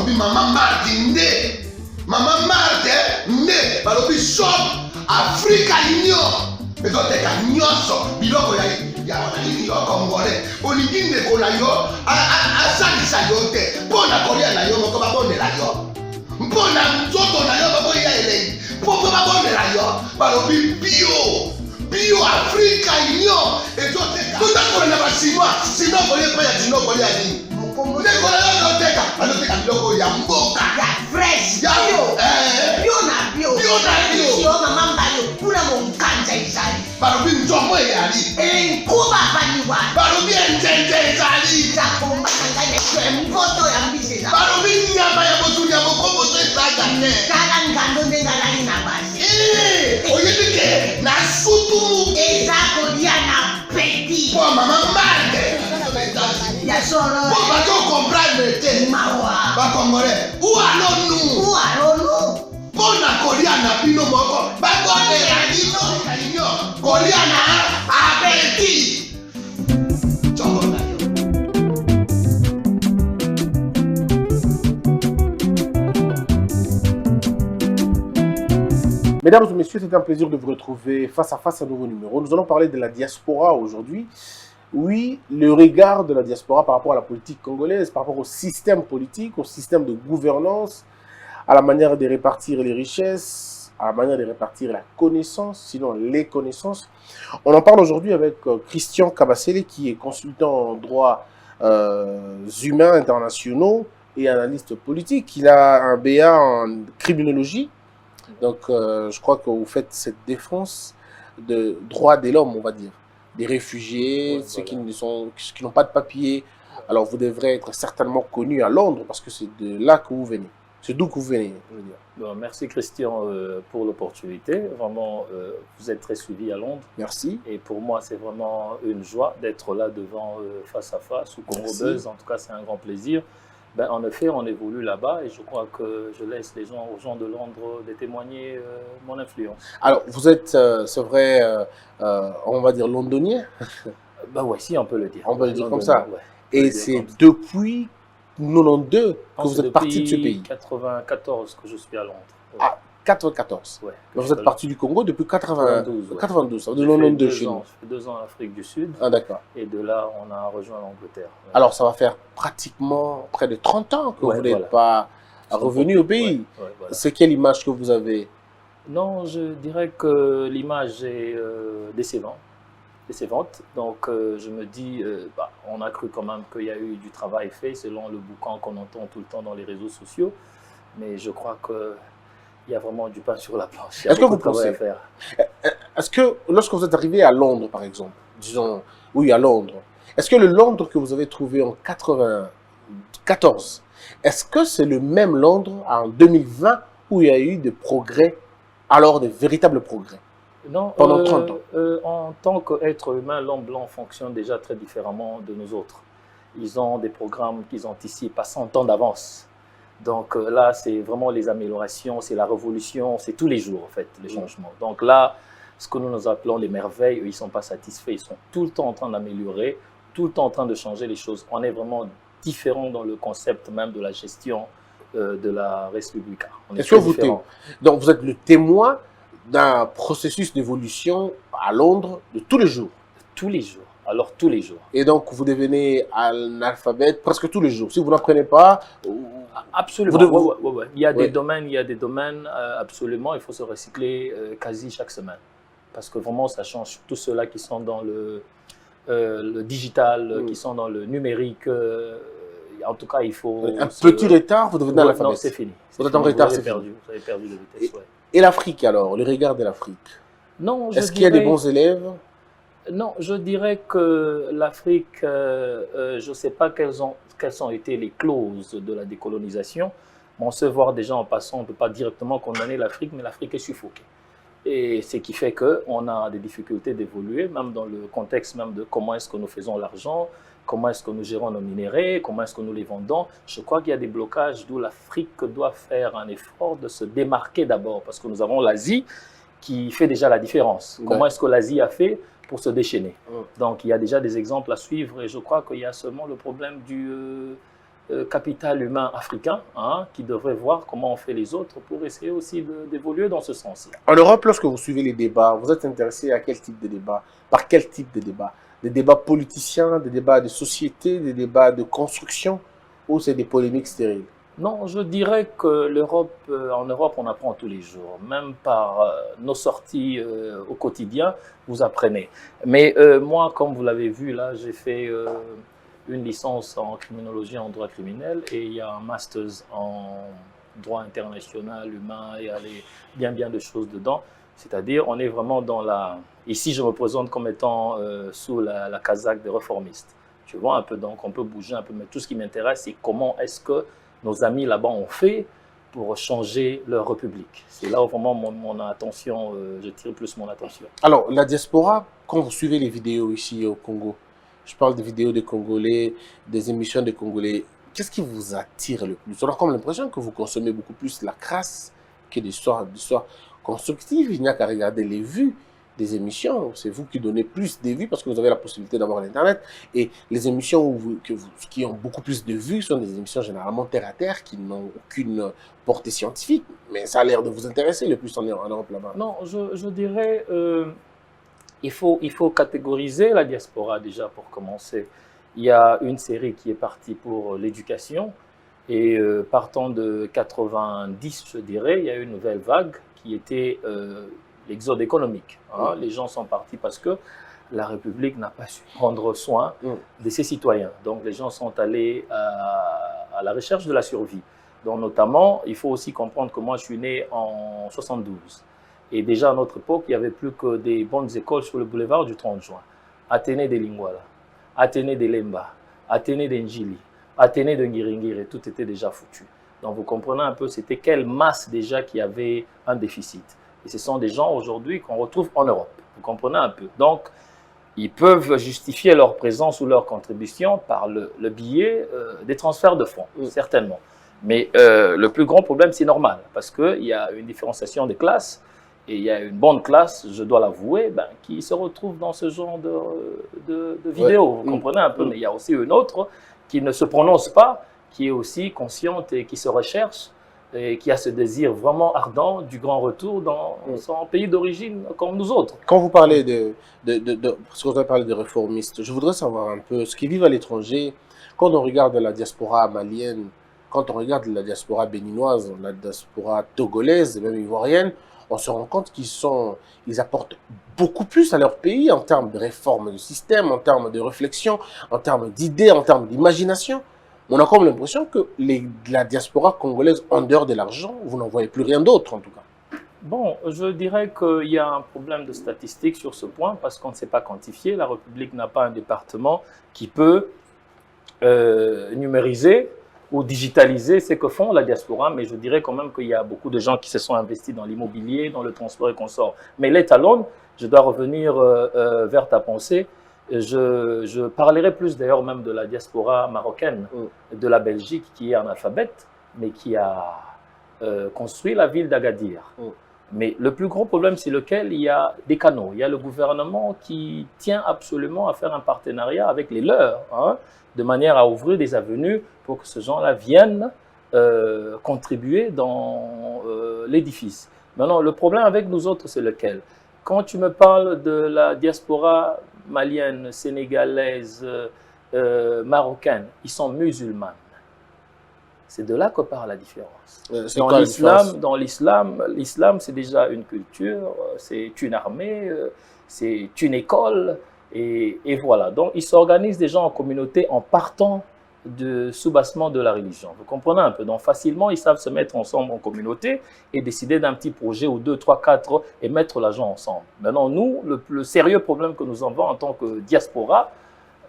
balobi Maman Marthe nde. Maman Marthe nde. Balobi shop Africa Union. Ezoteka nyonso biloko ya wananini yo Congolais. Olingi ndeko na yo asalisa yo te. Mpona kolia na yo moko babondela yo. Mpona nzoto na yo baboya elengi. Mpo babondela yo. Balobi bio Africa Union. Ezoteka. Tutakola na basinois. Sino kolia pa ya sino kolia nini. Ndeko na yo ezoteka. Azoteka biloko ya mboka. Ya fresh. Bio na bio. Yo mama mbayo. Kuna monkanja izali. Balobi nzomo eyali. Nkuba baniwa. Balobi njenje ezali. Zakomba kanganya kwe mpoto ya mbise za. Balobi nyama ya botu ya bokombo to ezaga ne. Kala ngando ndengalani na basi. Oyebike na sutu. Ezako dia na peti. Po Maman Marthe. Ya soro. Po bato comprendre te. Mawa. Ba Congolais. Où allons-nous? Pona kolia na bino moko. Ba kondela bino kalinyo. Kolia na apeti. Chongo na yo. Mesdames et messieurs, c'est un plaisir de vous retrouver face à face à un nouveau numéro. Nous allons parler de la diaspora aujourd'hui. Oui, le regard de la diaspora par rapport à la politique congolaise, par rapport au système politique, au système de gouvernance, à la manière de répartir les richesses, à la manière de répartir la connaissance, sinon les connaissances. On en parle aujourd'hui avec Christian Kabasele, qui est consultant en droit humains internationaux et analyste politique. Il a un BA en criminologie. Donc, je crois que vous faites cette défense de droits de l'homme, on va dire. Des réfugiés, ceux qui n'ont pas de papier. Alors, vous devrez être certainement connu à Londres parce que c'est de là que vous venez. C'est d'où que vous venez, je veux dire. Bon, merci Christian pour l'opportunité. Vraiment, vous êtes très suivi à Londres. Merci. Et pour moi, c'est vraiment une joie d'être là devant face à face ou Congo Buzz. En tout cas, c'est un grand plaisir. Ben, en effet, on évolue là-bas et je crois que je laisse aux gens de Londres de témoigner mon influence. Alors, vous êtes, c'est vrai, on va dire londonien. Ben ouais, si on peut le dire. On peut le dire comme ça. Ouais. Et c'est depuis 92 que vous êtes parti de ce pays. 94 que je suis à Londres. Ouais. Ah, 94. Ouais, vous êtes parti du Congo depuis 92. Ouais. 92, de 92 chez nous. Ça fait 2 ans en Afrique du Sud. Ah, d'accord. Et de là, on a rejoint l'Angleterre. Ouais. Alors, ça va faire pratiquement près de 30 ans que vous n'êtes pas revenu au pays. Ouais, voilà. C'est quelle image que vous avez? Non, je dirais que l'image est décevante. Donc, je me dis, on a cru quand même qu'il y a eu du travail fait selon le boucan qu'on entend tout le temps dans les réseaux sociaux. Mais je crois qu'il y a vraiment du pain sur la planche. Est-ce que vous pensez Est-ce que lorsque vous êtes arrivé à Londres, par exemple, disons, oui, à Londres, est-ce que le Londres que vous avez trouvé en 94, est-ce que c'est le même Londres en 2020 où il y a eu des progrès, alors des véritables progrès? Non, pendant 30 ans. En tant qu'être humain, l'homme blanc fonctionne déjà très différemment de nous autres. Ils ont des programmes qu'ils anticipent à 100 ans d'avance. Donc là, c'est vraiment les améliorations, c'est la révolution, c'est tous les jours en fait, les changements. Donc là, ce que nous appelons les merveilles, eux, ils ne sont pas satisfaits, ils sont tout le temps en train d'améliorer, tout le temps en train de changer les choses. On est vraiment différent dans le concept même de la gestion de la République. Est-ce que donc vous êtes le témoin d'un processus d'évolution à Londres de tous les jours? Tous les jours. Alors tous les jours. Et donc vous devenez analphabète presque tous les jours. Si vous n'apprenez pas, absolument. Ouais. Il y a des domaines, absolument. Il faut se recycler quasi chaque semaine, parce que vraiment ça change. Tous ceux-là qui sont dans le digital, qui sont dans le numérique. En tout cas, il faut. Un petit retard, vous devenez analphabète. Non, c'est fini. Vous êtes en retard, c'est fini. Vous avez perdu de vitesse. Et l'Afrique alors, le regard de l'Afrique? Non, est-ce qu'il y a des bons élèves? Non, je dirais que l'Afrique, je ne sais pas quelles ont été les clauses de la décolonisation. On sait voir déjà en passant, on ne peut pas directement condamner l'Afrique, mais l'Afrique est suffoquée. Et ce qui fait qu'on a des difficultés d'évoluer, même dans le contexte même de comment est-ce que nous faisons l'argent, comment est-ce que nous gérons nos minéraux, comment est-ce que nous les vendons. Je crois qu'il y a des blocages d'où l'Afrique doit faire un effort de se démarquer d'abord, parce que nous avons l'Asie qui fait déjà la différence. Ouais. Comment est-ce que l'Asie a fait pour se déchaîner? Donc il y a déjà des exemples à suivre et je crois qu'il y a seulement le problème capital humain africain hein, qui devrait voir comment on fait les autres pour essayer aussi d'évoluer dans ce sens-là. En Europe, lorsque vous suivez les débats, vous êtes intéressé à quel type de débat? Par quel type de débat? Des débats politiciens, des débats de société, des débats de construction, ou c'est des polémiques stériles? Non, je dirais que en Europe, on apprend tous les jours. Même par nos sorties au quotidien, vous apprenez. Mais moi, comme vous l'avez vu, là, j'ai fait une licence en criminologie, en droit criminel, et il y a un master en droit international, humain, et il y a bien de choses dedans. C'est-à-dire, on est vraiment dans la... Ici, je me présente comme étant sous la casaque des réformistes. Tu vois un peu, donc on peut bouger un peu, mais tout ce qui m'intéresse, c'est comment est-ce que nos amis là-bas ont fait pour changer leur république. C'est là où vraiment mon attention, je tire plus mon attention. Alors, la diaspora, quand vous suivez les vidéos ici au Congo, je parle des vidéos des Congolais, des émissions des Congolais, qu'est-ce qui vous attire le plus? On a comme l'impression que vous consommez beaucoup plus la crasse que des histoires constructives. Il n'y a qu'à regarder les vues des émissions. C'est vous qui donnez plus de vues parce que vous avez la possibilité d'avoir l'Internet. Et les émissions qui ont beaucoup plus de vues sont des émissions généralement terre-à-terre qui n'ont aucune portée scientifique. Mais ça a l'air de vous intéresser le plus en Europe là-bas. Non, je dirais... Il faut catégoriser la diaspora déjà pour commencer. Il y a une série qui est partie pour l'éducation et partant de 90, je dirais, il y a eu une nouvelle vague qui était l'exode économique. Hein. Les gens sont partis parce que la République n'a pas su prendre soin de ses citoyens. Donc les gens sont allés à la recherche de la survie. Donc notamment, il faut aussi comprendre que moi je suis né en 72. Et déjà à notre époque, il n'y avait plus que des bonnes écoles sur le boulevard du 30 juin. Athénée de Lingwala, Athénée de Lemba, Athénée de Njili, Athénée de Ngiringiri, tout était déjà foutu. Donc vous comprenez un peu, c'était quelle masse déjà qui avait un déficit. Et ce sont des gens aujourd'hui qu'on retrouve en Europe. Vous comprenez un peu. Donc, ils peuvent justifier leur présence ou leur contribution par le biais des transferts de fonds, certainement. Mais le plus grand problème, c'est normal, parce qu'il y a une différenciation des classes. Et il y a une bonne classe, je dois l'avouer, qui se retrouve dans ce genre de vidéos. Vous comprenez un peu, mais il y a aussi une autre qui ne se prononce pas, qui est aussi consciente et qui se recherche, et qui a ce désir vraiment ardent du grand retour dans son pays d'origine, comme nous autres. Quand vous parlez parce que vous avez parlé de réformistes, je voudrais savoir un peu, ceux qui vivent à l'étranger, quand on regarde la diaspora malienne, quand on regarde la diaspora béninoise, la diaspora togolaise, et même ivoirienne, on se rend compte qu'ils apportent beaucoup plus à leur pays en termes de réforme du système, en termes de réflexion, en termes d'idées, en termes d'imagination. On a comme l'impression que la diaspora congolaise, en dehors de l'argent, vous n'en voyez plus rien d'autre en tout cas. Bon, je dirais qu'il y a un problème de statistiques sur ce point parce qu'on ne sait pas quantifier. La République n'a pas un département qui peut numériser ou digitaliser ce que font la diaspora, mais je dirais quand même qu'il y a beaucoup de gens qui se sont investis dans l'immobilier, dans le transport et consorts. Mais l'étalon, je dois revenir vers ta pensée, je parlerai plus d'ailleurs même de la diaspora marocaine, de la Belgique qui est analphabète, mais qui a construit la ville d'Agadir. Mais le plus gros problème, c'est lequel? Il y a des canaux. Il y a le gouvernement qui tient absolument à faire un partenariat avec les leurs, hein, de manière à ouvrir des avenues pour que ces gens-là viennent contribuer dans l'édifice. Maintenant, le problème avec nous autres, c'est lequel? Quand tu me parles de la diaspora malienne, sénégalaise, marocaine, ils sont musulmans. C'est de là que part la différence. Dans l'islam, c'est déjà une culture, c'est une armée, c'est une école, et voilà. Donc, ils s'organisent déjà en communauté en partant du soubassement de la religion. Vous comprenez un peu? Donc, facilement, ils savent se mettre ensemble en communauté et décider d'un petit projet ou 2, 3, 4 et mettre l'argent ensemble. Maintenant, nous, le sérieux problème que nous avons en tant que diaspora,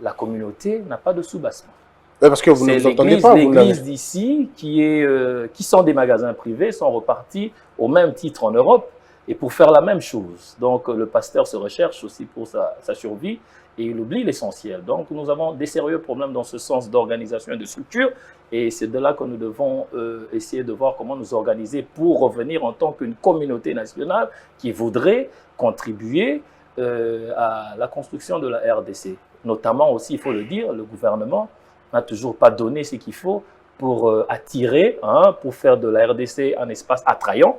la communauté n'a pas de soubassement. Parce que vous ne vous entendez pas. L'église d'ici, qui sont des magasins privés, sont repartis au même titre en Europe et pour faire la même chose. Donc, le pasteur se recherche aussi pour sa survie et il oublie l'essentiel. Donc, nous avons des sérieux problèmes dans ce sens d'organisation et de structure et c'est de là que nous devons essayer de voir comment nous organiser pour revenir en tant qu'une communauté nationale qui voudrait contribuer à la construction de la RDC. Notamment aussi, il faut le dire, le gouvernement n'a toujours pas donné ce qu'il faut pour attirer, pour faire de la RDC un espace attrayant,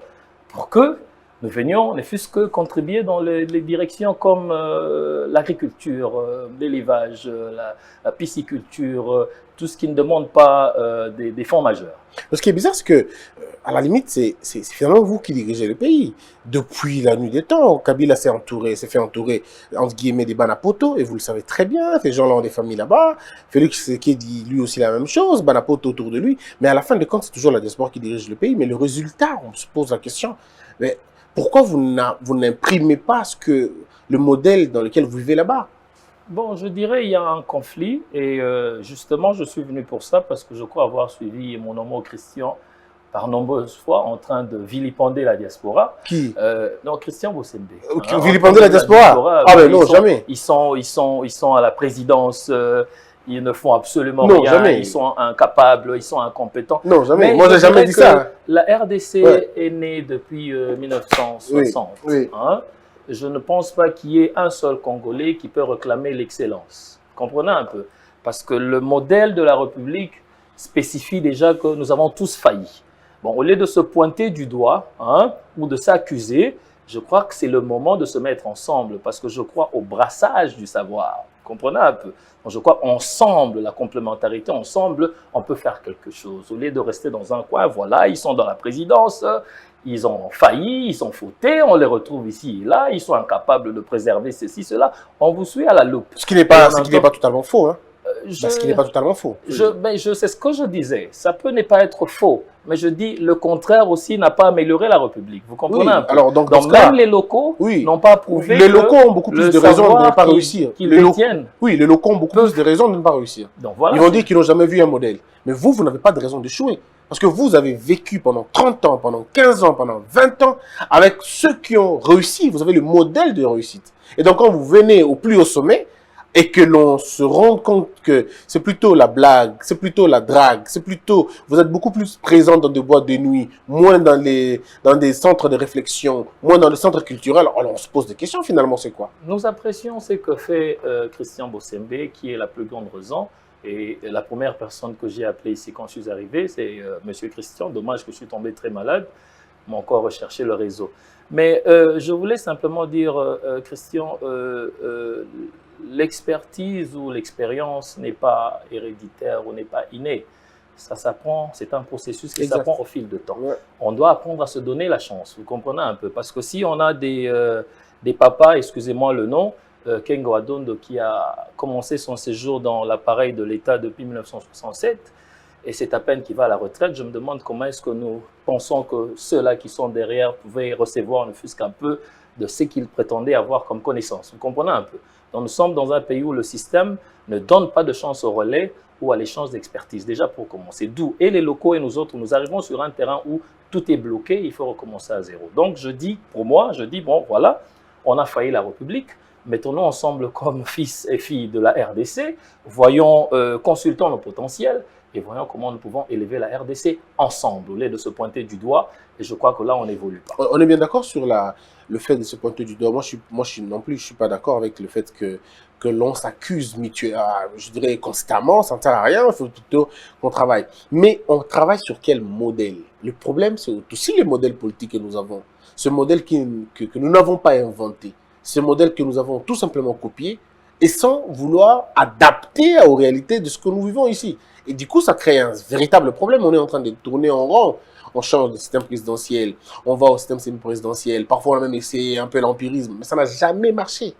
pour que nous venions, ne fût-ce que contribuer dans les directions comme l'agriculture, l'élevage, la pisciculture, tout ce qui ne demande pas des fonds majeurs. Ce qui est bizarre, c'est que, à la limite, c'est finalement vous qui dirigez le pays. Depuis la nuit des temps, Kabila s'est fait entourer, entre guillemets, des Banapoto, et vous le savez très bien, ces gens-là ont des familles là-bas. Félix Tshisekedi dit lui aussi la même chose, Banapoto autour de lui. Mais à la fin de compte, c'est toujours la diaspora qui dirige le pays. Mais le résultat, on se pose la question, mais pourquoi vous n'imprimez pas le modèle dans lequel vous vivez là-bas? Bon, je dirais il y a un conflit et justement, je suis venu pour ça parce que je crois avoir suivi mon homo Christian par nombreuses fois en train de vilipender la diaspora. Qui? Non, Christian Bossembe. Vilipender la diaspora? Ah ben non, jamais. Ils sont à la présidence, ils ne font absolument non, rien, jamais. Ils sont incapables, ils sont incompétents. Non, jamais. Mais moi, j'ai jamais dit ça. La RDC est née depuis 1960. Oui. Je ne pense pas qu'il y ait un seul Congolais qui peut réclamer l'excellence. Comprenez un peu. Parce que le modèle de la République spécifie déjà que nous avons tous failli. Bon, au lieu de se pointer du doigt ou de s'accuser, je crois que c'est le moment de se mettre ensemble parce que je crois au brassage du savoir. Comprenez un peu. Donc, je crois ensemble, la complémentarité, ensemble, on peut faire quelque chose. Au lieu de rester dans un coin, voilà, ils sont dans la présidence, ils ont failli, ils ont fauté, on les retrouve ici et là, ils sont incapables de préserver ceci, cela. On vous suit à la loupe. Ce qui n'est pas totalement faux. Ce qui n'est pas totalement faux. C'est ce que je disais. Ça peut ne pas être faux, mais je dis le contraire aussi n'a pas amélioré la République. Vous comprenez un peu? Alors, donc même les locaux n'ont pas prouvé. Les locaux ont beaucoup plus de raisons de ne pas réussir. Les locaux ont beaucoup plus de raisons de ne pas réussir. Donc, voilà, ils vont dire qu'ils n'ont jamais vu un modèle. Mais vous n'avez pas de raison d'échouer. Parce que vous avez vécu pendant 30 ans, pendant 15 ans, pendant 20 ans avec ceux qui ont réussi. Vous avez le modèle de réussite. Et donc, quand vous venez au plus haut sommet, et que l'on se rend compte que c'est plutôt la blague, c'est plutôt la drague, vous êtes beaucoup plus présent dans des boîtes de nuit, moins dans des centres de réflexion, moins dans les centres culturels, alors on se pose des questions finalement, c'est quoi? Nous apprécions ce que fait Christian Bossembe, qui est la plus grande raison, et la première personne que j'ai appelée ici quand je suis arrivé, c'est Monsieur Christian. Dommage que je suis tombé très malade, m'a encore recherché le réseau. Mais je voulais simplement dire, Christian, l'expertise ou l'expérience n'est pas héréditaire ou n'est pas innée. Ça s'apprend, c'est un processus qui s'apprend au fil de temps. Ouais. On doit apprendre à se donner la chance, vous comprenez un peu. Parce que si on a des papas, excusez-moi le nom, Kengo Adondo qui a commencé son séjour dans l'appareil de l'État depuis 1967, et c'est à peine qu'il va à la retraite, je me demande comment est-ce que nous pensons que ceux-là qui sont derrière pouvaient recevoir ne fût-ce qu'un peu de ce qu'ils prétendaient avoir comme connaissance. Vous comprenez un peu. Donc nous sommes dans un pays où le système ne donne pas de chance au relais ou à l'échange d'expertise, déjà pour commencer. D'où, et les locaux et nous autres, nous arrivons sur un terrain où tout est bloqué, il faut recommencer à zéro. Donc je dis, pour moi, bon voilà, on a failli la République, mettons-nous ensemble comme fils et filles de la RDC, voyons, consultons le potentiel, et voyons comment nous pouvons élever la RDC ensemble, au lieu de se pointer du doigt. Et je crois que là, on n'évolue pas. On est bien d'accord sur le fait de se pointer du doigt. Moi, je suis pas d'accord avec le fait que l'on s'accuse mutuellement, je dirais constamment, ça ne sert à rien, il faut plutôt qu'on travaille. Mais on travaille sur quel modèle? Le problème, c'est aussi le modèle politique que nous avons. Ce modèle que nous n'avons pas inventé. Ce modèle que nous avons tout simplement copié et sans vouloir adapter aux réalités de ce que nous vivons ici. Et du coup, ça crée un véritable problème. On est en train de tourner en rond. On change de système présidentiel, on va au système semi-présidentiel. Parfois, on a même essayé un peu l'empirisme, mais ça n'a jamais marché.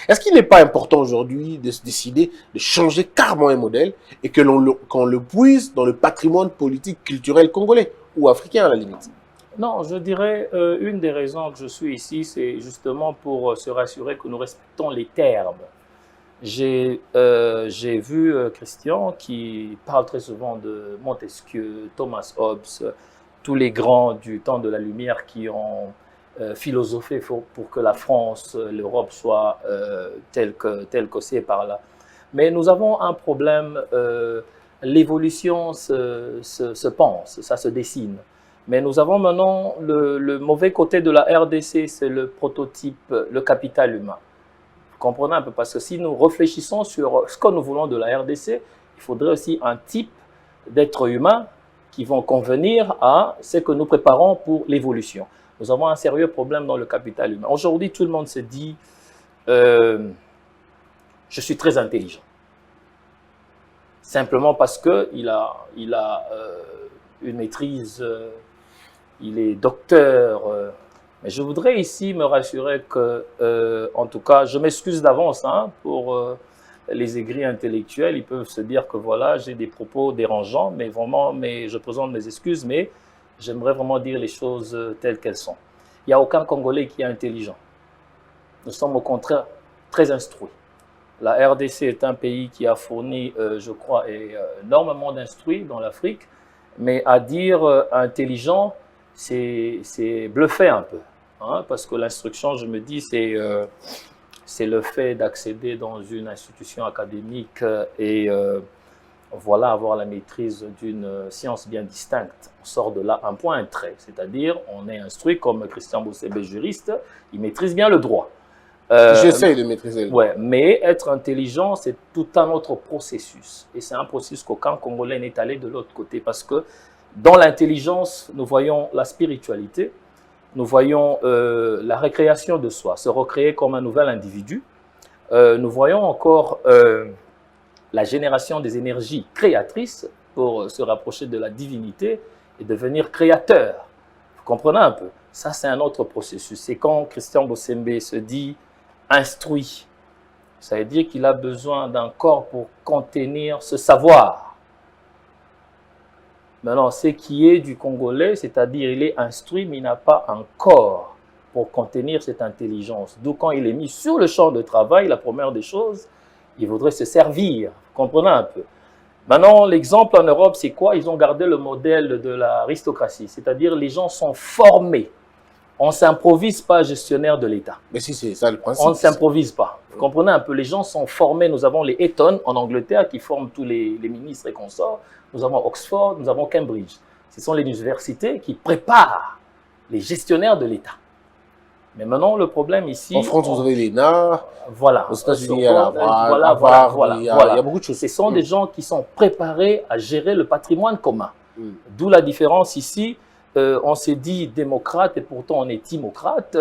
Est-ce qu'il n'est pas important aujourd'hui de se décider de changer carrément un modèle et qu'on le puise dans le patrimoine politique, culturel congolais ou africain à la limite? Non, je dirais une des raisons que je suis ici, c'est justement pour se rassurer que nous respectons les termes. J'ai vu Christian qui parle très souvent de Montesquieu, Thomas Hobbes, tous les grands du temps de la lumière qui ont philosophé pour que la France, l'Europe soit telle que c'est par là. Mais nous avons un problème, l'évolution se pense, ça se dessine. Mais nous avons maintenant le mauvais côté de la RDC, c'est le prototype, le capital humain. Vous comprenez un peu, parce que si nous réfléchissons sur ce que nous voulons de la RDC, il il faudrait aussi un type d'êtres humains qui vont convenir à ce que nous préparons pour l'évolution. Nous avons un sérieux problème dans le capital humain. Aujourd'hui, tout le monde se dit je suis très intelligent. Simplement parce qu'il a une maîtrise, il est docteur. Mais je voudrais ici me rassurer que, en tout cas, je m'excuse d'avance pour les aigris intellectuels. Ils peuvent se dire que voilà, j'ai des propos dérangeants, mais vraiment, je présente mes excuses, mais j'aimerais vraiment dire les choses telles qu'elles sont. Il n'y a aucun Congolais qui est intelligent. Nous sommes au contraire très instruits. La RDC est un pays qui a fourni, je crois, énormément d'instruits dans l'Afrique, mais à dire intelligent, c'est bluffer un peu. Parce que l'instruction, je me dis, c'est le fait d'accéder dans une institution académique et voilà, avoir la maîtrise d'une science bien distincte. On sort de là un point, un trait. C'est-à-dire, on est instruit comme Christian Bosebé, juriste, il maîtrise bien le droit. J'essaie de maîtriser le droit. Ouais, mais être intelligent, c'est tout un autre processus. Et c'est un processus qu'aucun Congolais n'est allé de l'autre côté. Parce que dans l'intelligence, nous voyons la spiritualité, nous voyons la récréation de soi, se recréer comme un nouvel individu. Nous voyons encore la génération des énergies créatrices pour se rapprocher de la divinité et devenir créateur. Vous comprenez un peu? Ça, c'est un autre processus. C'est quand Christian Bosebé se dit instruit. Ça veut dire qu'il a besoin d'un corps pour contenir ce savoir. Maintenant, ce qui est du Congolais, c'est-à-dire il est instruit, mais il n'a pas un corps pour contenir cette intelligence. D'où quand il est mis sur le champ de travail, la première des choses, il voudrait se servir. Vous comprenez un peu? Maintenant, l'exemple en Europe, c'est quoi? Ils ont gardé le modèle de l'aristocratie, c'est-à-dire les gens sont formés. On ne s'improvise pas gestionnaire de l'État. Mais si, c'est ça le principe. On ne s'improvise pas. Vous comprenez un peu? Les gens sont formés. Nous avons les Eton en Angleterre qui forment tous les ministres et consorts. Nous avons Oxford, nous avons Cambridge. Ce sont les universités qui préparent les gestionnaires de l'État. Mais maintenant, le problème ici... En France, vous avez l'ENA. Voilà. Aux États-Unis, il y a la voilà. Il y a beaucoup de choses. Ce sont des gens qui sont préparés à gérer le patrimoine commun. D'où la différence ici. On s'est dit démocrate et pourtant on est timocrate.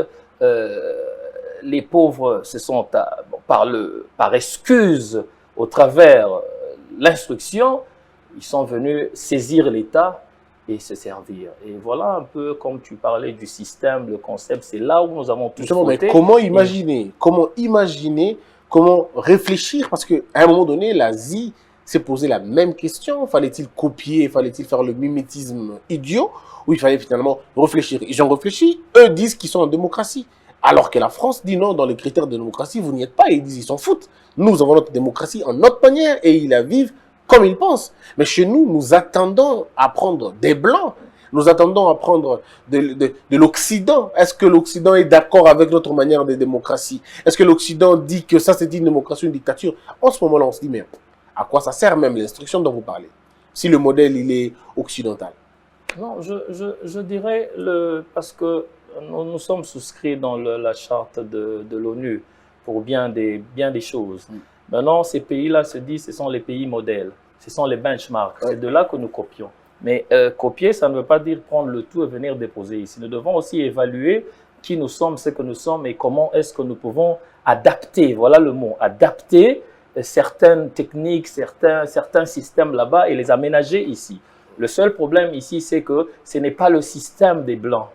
Les pauvres se sont, par excuse, au travers l'instruction, ils sont venus saisir l'État et se servir. Et voilà un peu comme tu parlais du système, le concept, c'est là où nous avons tous mais fauté. comment imaginer, comment réfléchir? Parce qu'à un moment donné, l'Asie s'est posé la même question. Fallait-il copier, fallait-il faire le mimétisme idiot? Ou il fallait finalement réfléchir? Ils ont réfléchi, eux disent qu'ils sont en démocratie. Alors que la France dit non, dans les critères de démocratie, vous n'y êtes pas. Et ils disent ils s'en foutent. Nous avons notre démocratie en notre manière et ils la vivent comme ils pensent. Mais chez nous, nous attendons à prendre des Blancs. Nous attendons à prendre de l'Occident. Est-ce que l'Occident est d'accord avec notre manière de démocratie? Est-ce que l'Occident dit que ça c'est une démocratie, une dictature? En ce moment-là, on se dit mais à quoi ça sert même l'instruction dont vous parlez? Si le modèle il est occidental. Non, je dirais, parce que nous sommes souscrits dans la charte de l'ONU pour bien des choses. Maintenant, ces pays-là se disent ce sont les pays modèles, ce sont les benchmarks, c'est de là que nous copions. Mais copier, ça ne veut pas dire prendre le tout et venir déposer ici. Nous devons aussi évaluer qui nous sommes, ce que nous sommes et comment est-ce que nous pouvons adapter, voilà le mot, adapter certaines techniques, certains systèmes là-bas et les aménager ici. Le seul problème ici, c'est que ce n'est pas le système des Blancs,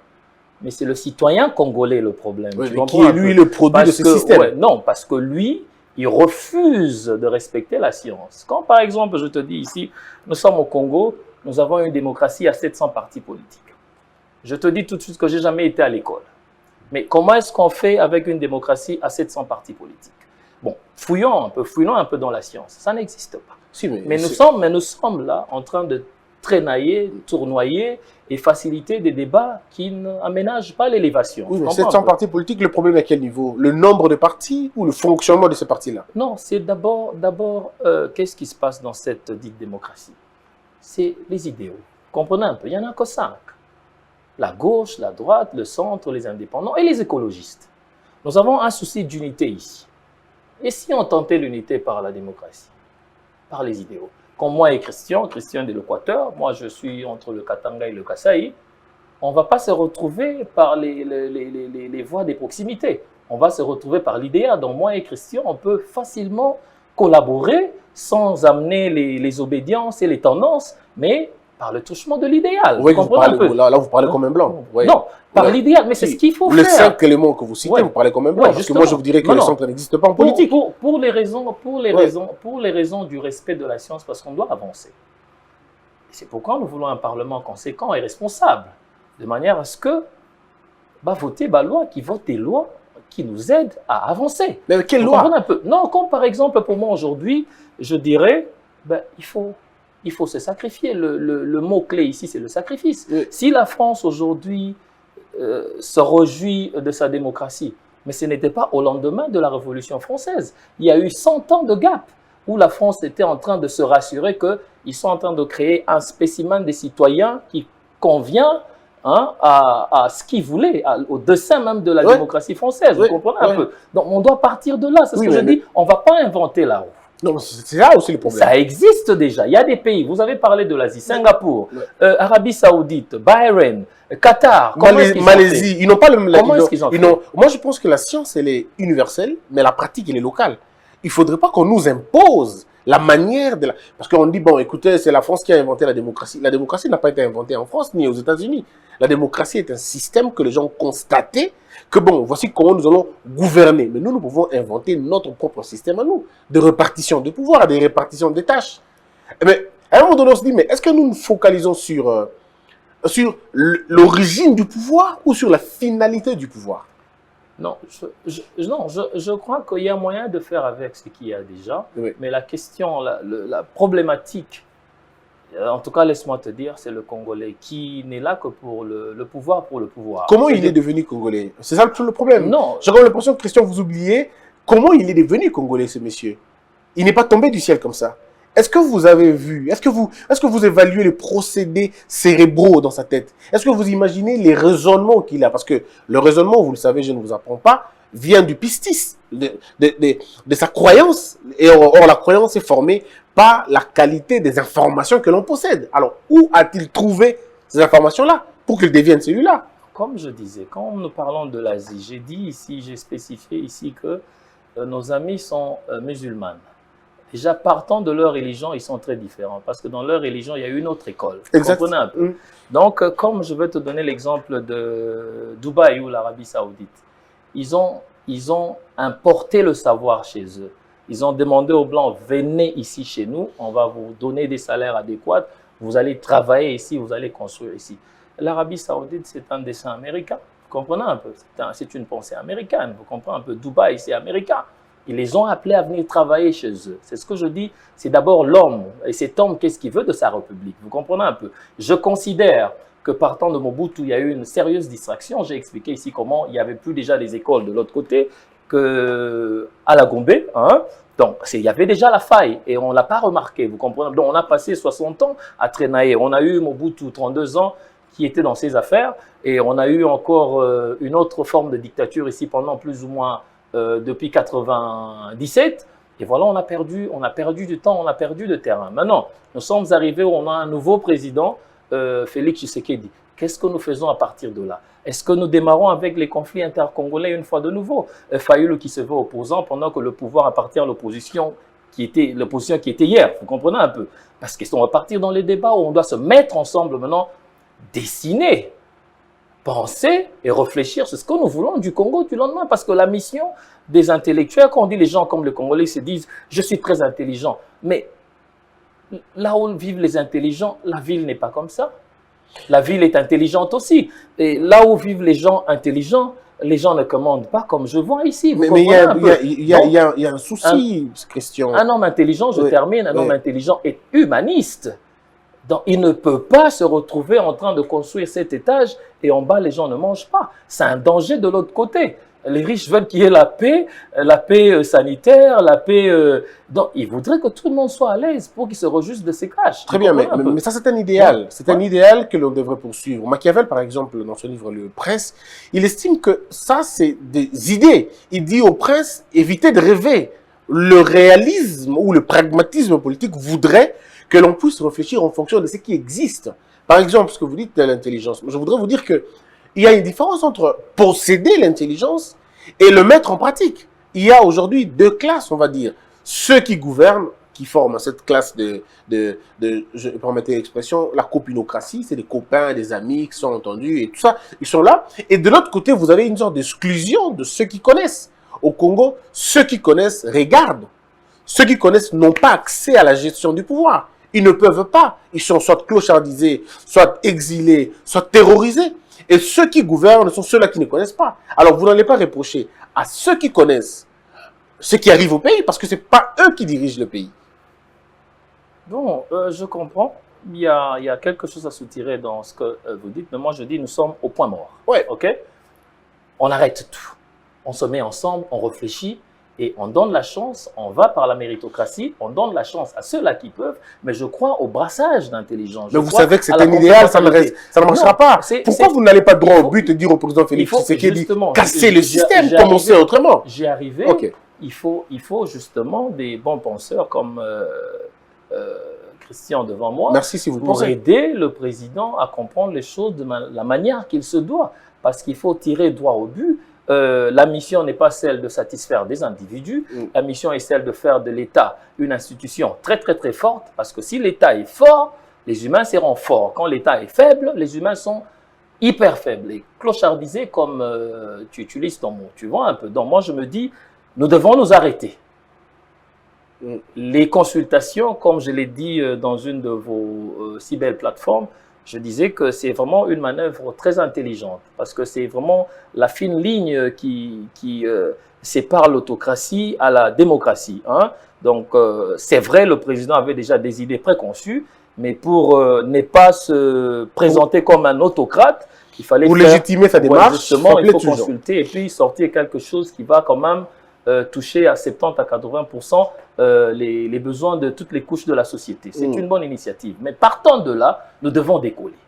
mais c'est le citoyen congolais le problème. Oui, qui est lui le produit de ce système. Ouais, non, parce que lui, il refuse de respecter la science. Quand par exemple, je te dis ici, nous sommes au Congo, nous avons une démocratie à 700 partis politiques. Je te dis tout de suite que je n'ai jamais été à l'école. Mais comment est-ce qu'on fait avec une démocratie à 700 partis politiques? Bon, fouillons un peu dans la science. Ça n'existe pas. Si, mais nous sommes là en train de traînailler, tournoyer et faciliter des débats qui n'aménagent pas l'élévation. Oui, mais 700 partis politiques, le problème à quel niveau? Le nombre de partis ou le fonctionnement de ces partis-là? Non, c'est d'abord qu'est-ce qui se passe dans cette dite démocratie? C'est les idéaux. Comprenez un peu, il n'y en a que 5. La gauche, la droite, le centre, les indépendants et les écologistes. Nous avons un souci d'unité ici. Et si on tentait l'unité par la démocratie, par les idéaux? comme moi et Christian de l'Équateur, moi je suis entre le Katanga et le Kasaï, on ne va pas se retrouver par les voies des proximités. On va se retrouver par l'idéal. Donc moi et Christian, on peut facilement collaborer sans amener les obédiences et les tendances, mais par le touchement de l'idéal. Vous comprenez un peu. Là, vous parlez comme un blanc. Ouais. Non, par l'idéal, mais c'est ce qu'il faut faire. Les 5 éléments que vous citez, vous parlez comme un blanc. Parce que moi, je vous dirais que le centre n'existe pas en politique. Pour les raisons du respect de la science, parce qu'on doit avancer. C'est pourquoi nous voulons un Parlement conséquent et responsable, de manière à ce que voter loi, qui vote des lois qui nous aident à avancer. Mais quelle loi? Un peu. Non, comme par exemple pour moi aujourd'hui, je dirais, il faut se sacrifier. Le mot-clé ici, c'est le sacrifice. Oui. Si la France aujourd'hui se réjouit de sa démocratie, mais ce n'était pas au lendemain de la Révolution française. Il y a eu 100 ans de gap où la France était en train de se rassurer qu'ils sont en train de créer un spécimen des citoyens qui convient à ce qu'ils voulaient, au dessein même de la démocratie française. Vous comprenez un peu? Donc on doit partir de là. C'est ce que je dis. On ne va pas inventer la roue. Non, c'est là aussi le problème. Ça existe déjà. Il y a des pays, vous avez parlé de l'Asie, Singapour, Arabie Saoudite, Bahreïn, Qatar, Malaisie. Ils n'ont pas le même... Comment est-ce qu'ils ont fait? Moi, je pense que la science, elle est universelle, mais la pratique, elle est locale. Il ne faudrait pas qu'on nous impose la manière de la... Parce qu'on dit, bon, écoutez, c'est la France qui a inventé la démocratie. La démocratie n'a pas été inventée en France ni aux États-Unis. La démocratie est un système que les gens ont constaté que, bon, voici comment nous allons gouverner. Mais nous pouvons inventer notre propre système à nous, de répartition de pouvoir, de répartition des tâches. Mais à un moment donné, on se dit, mais est-ce que nous nous focalisons sur l'origine du pouvoir ou sur la finalité du pouvoir? Non, je crois qu'il y a moyen de faire avec ce qu'il y a déjà. Oui. Mais la question, la problématique, en tout cas, laisse-moi te dire, c'est le Congolais qui n'est là que pour le pouvoir, pour le pouvoir. Comment il est devenu Congolais? C'est ça le problème. Non. J'ai l'impression que, Christian, vous oubliez comment il est devenu Congolais, ce monsieur. Il n'est pas tombé du ciel comme ça. Est-ce que vous avez vu, est-ce que vous évaluez les procédés cérébraux dans sa tête? Est-ce que vous imaginez les raisonnements qu'il a? Parce que le raisonnement, vous le savez, je ne vous apprends pas, vient du pistis, de sa croyance. Et or, la croyance est formée par la qualité des informations que l'on possède. Alors, où a-t-il trouvé ces informations-là pour qu'il devienne celui-là? Comme je disais, quand nous parlons de l'Asie, j'ai spécifié ici que nos amis sont musulmanes. Déjà, partant de leur religion, ils sont très différents. Parce que dans leur religion, il y a une autre école. Vous comprenez un peu? Donc, comme je vais te donner l'exemple de Dubaï ou l'Arabie Saoudite, ils ont importé le savoir chez eux. Ils ont demandé aux Blancs, venez ici chez nous, on va vous donner des salaires adéquats, vous allez travailler ici, vous allez construire ici. L'Arabie Saoudite, c'est un dessin américain. Vous comprenez un peu? C'est une pensée américaine. Vous comprenez un peu? Dubaï, c'est américain. Ils les ont appelés à venir travailler chez eux. C'est ce que je dis, c'est d'abord l'homme. Et cet homme, qu'est-ce qu'il veut de sa République? Vous comprenez un peu? Je considère que partant de Mobutu, il y a eu une sérieuse distraction. J'ai expliqué ici comment il n'y avait plus déjà des écoles de l'autre côté qu'à la Gombe. Donc, il y avait déjà la faille et on ne l'a pas remarqué. Vous comprenez? Donc, on a passé 60 ans à traîner. On a eu Mobutu, 32 ans, qui était dans ses affaires. Et on a eu encore une autre forme de dictature ici pendant plus ou moins... depuis 97, et voilà, on a perdu du temps, on a perdu de terrain. Maintenant, nous sommes arrivés où on a un nouveau président, Félix Tshisekedi. Qu'est-ce que nous faisons à partir de là? Est-ce que nous démarrons avec les conflits intercongolais une fois de nouveau? Fayoulou qui se veut opposant pendant que le pouvoir appartient à l'opposition qui était hier. Vous comprenez un peu? Parce qu'on va partir dans les débats où on doit se mettre ensemble maintenant, dessiner, penser et réfléchir sur ce que nous voulons du Congo du lendemain. Parce que la mission des intellectuels, quand on dit les gens comme les Congolais se disent « je suis très intelligent », mais là où vivent les intelligents, la ville n'est pas comme ça. La ville est intelligente aussi. Et là où vivent les gens intelligents, les gens ne commandent pas comme je vois ici. Mais il y a un souci, Christian. Un homme intelligent, je termine, un homme intelligent est humaniste. Donc, il ne peut pas se retrouver en train de construire cet étage et en bas, les gens ne mangent pas. C'est un danger de l'autre côté. Les riches veulent qu'il y ait la paix sanitaire, la paix... Donc, ils voudraient que tout le monde soit à l'aise pour qu'ils se rejuste de ses crashs. Très bien, mais ça, c'est un idéal. C'est un idéal que l'on devrait poursuivre. Machiavel, par exemple, dans son livre Le Prince, il estime que ça, c'est des idées. Il dit au prince, évitez de rêver. Le réalisme ou le pragmatisme politique voudrait que l'on puisse réfléchir en fonction de ce qui existe. Par exemple, ce que vous dites de l'intelligence, je voudrais vous dire qu'il y a une différence entre posséder l'intelligence et le mettre en pratique. Il y a aujourd'hui deux classes, on va dire. Ceux qui gouvernent, qui forment cette classe je permettez l'expression, la copinocratie, c'est des copains, des amis qui sont entendus et tout ça, ils sont là. Et de l'autre côté, vous avez une sorte d'exclusion de ceux qui connaissent. Au Congo, ceux qui connaissent regardent. Ceux qui connaissent n'ont pas accès à la gestion du pouvoir. Ils ne peuvent pas. Ils sont soit clochardisés, soit exilés, soit terrorisés. Et ceux qui gouvernent sont ceux-là qui ne connaissent pas. Alors, vous n'allez pas reprocher à ceux qui connaissent ce qui arrive au pays, parce que ce n'est pas eux qui dirigent le pays. Bon, je comprends. Il y a quelque chose à soutirer dans ce que vous dites, mais moi je dis nous sommes au point mort. Ouais. Ok? On arrête tout. On se met ensemble, on réfléchit et on donne la chance, on va par la méritocratie, on donne la chance à ceux-là qui peuvent, mais je crois au brassage d'intelligence. Mais vous savez que c'est un idéal, ça ne marchera pas. Pourquoi vous n'allez pas droit au but et dire au président Félix Tshisekedi casser le système, commencer autrement? J'y arrivais. Okay. Il faut justement des bons penseurs comme Christian devant moi. Merci si vous pour pensez. Aider le président à comprendre les choses de la manière qu'il se doit. Parce qu'il faut tirer droit au but. La mission n'est pas celle de satisfaire des individus. La mission est celle de faire de l'État une institution très, très, très forte. Parce que si l'État est fort, les humains seront forts. Quand l'État est faible, les humains sont hyper faibles. Et clochardisés comme tu utilises ton mot. Tu vois un peu. Donc moi, je me dis, nous devons nous arrêter. Les consultations, comme je l'ai dit dans une de vos si belles plateformes, je disais que c'est vraiment une manœuvre très intelligente parce que c'est vraiment la fine ligne qui sépare l'autocratie à la démocratie. Hein. Donc, c'est vrai, le président avait déjà des idées préconçues, mais pour ne pas se présenter comme un autocrate, il fallait légitimer sa démarche, justement, il faut consulter et puis sortir quelque chose qui va quand même toucher à 70 à 80% les besoins de toutes les couches de la société. C'est une bonne initiative. Mais partant de là, nous devons décoller.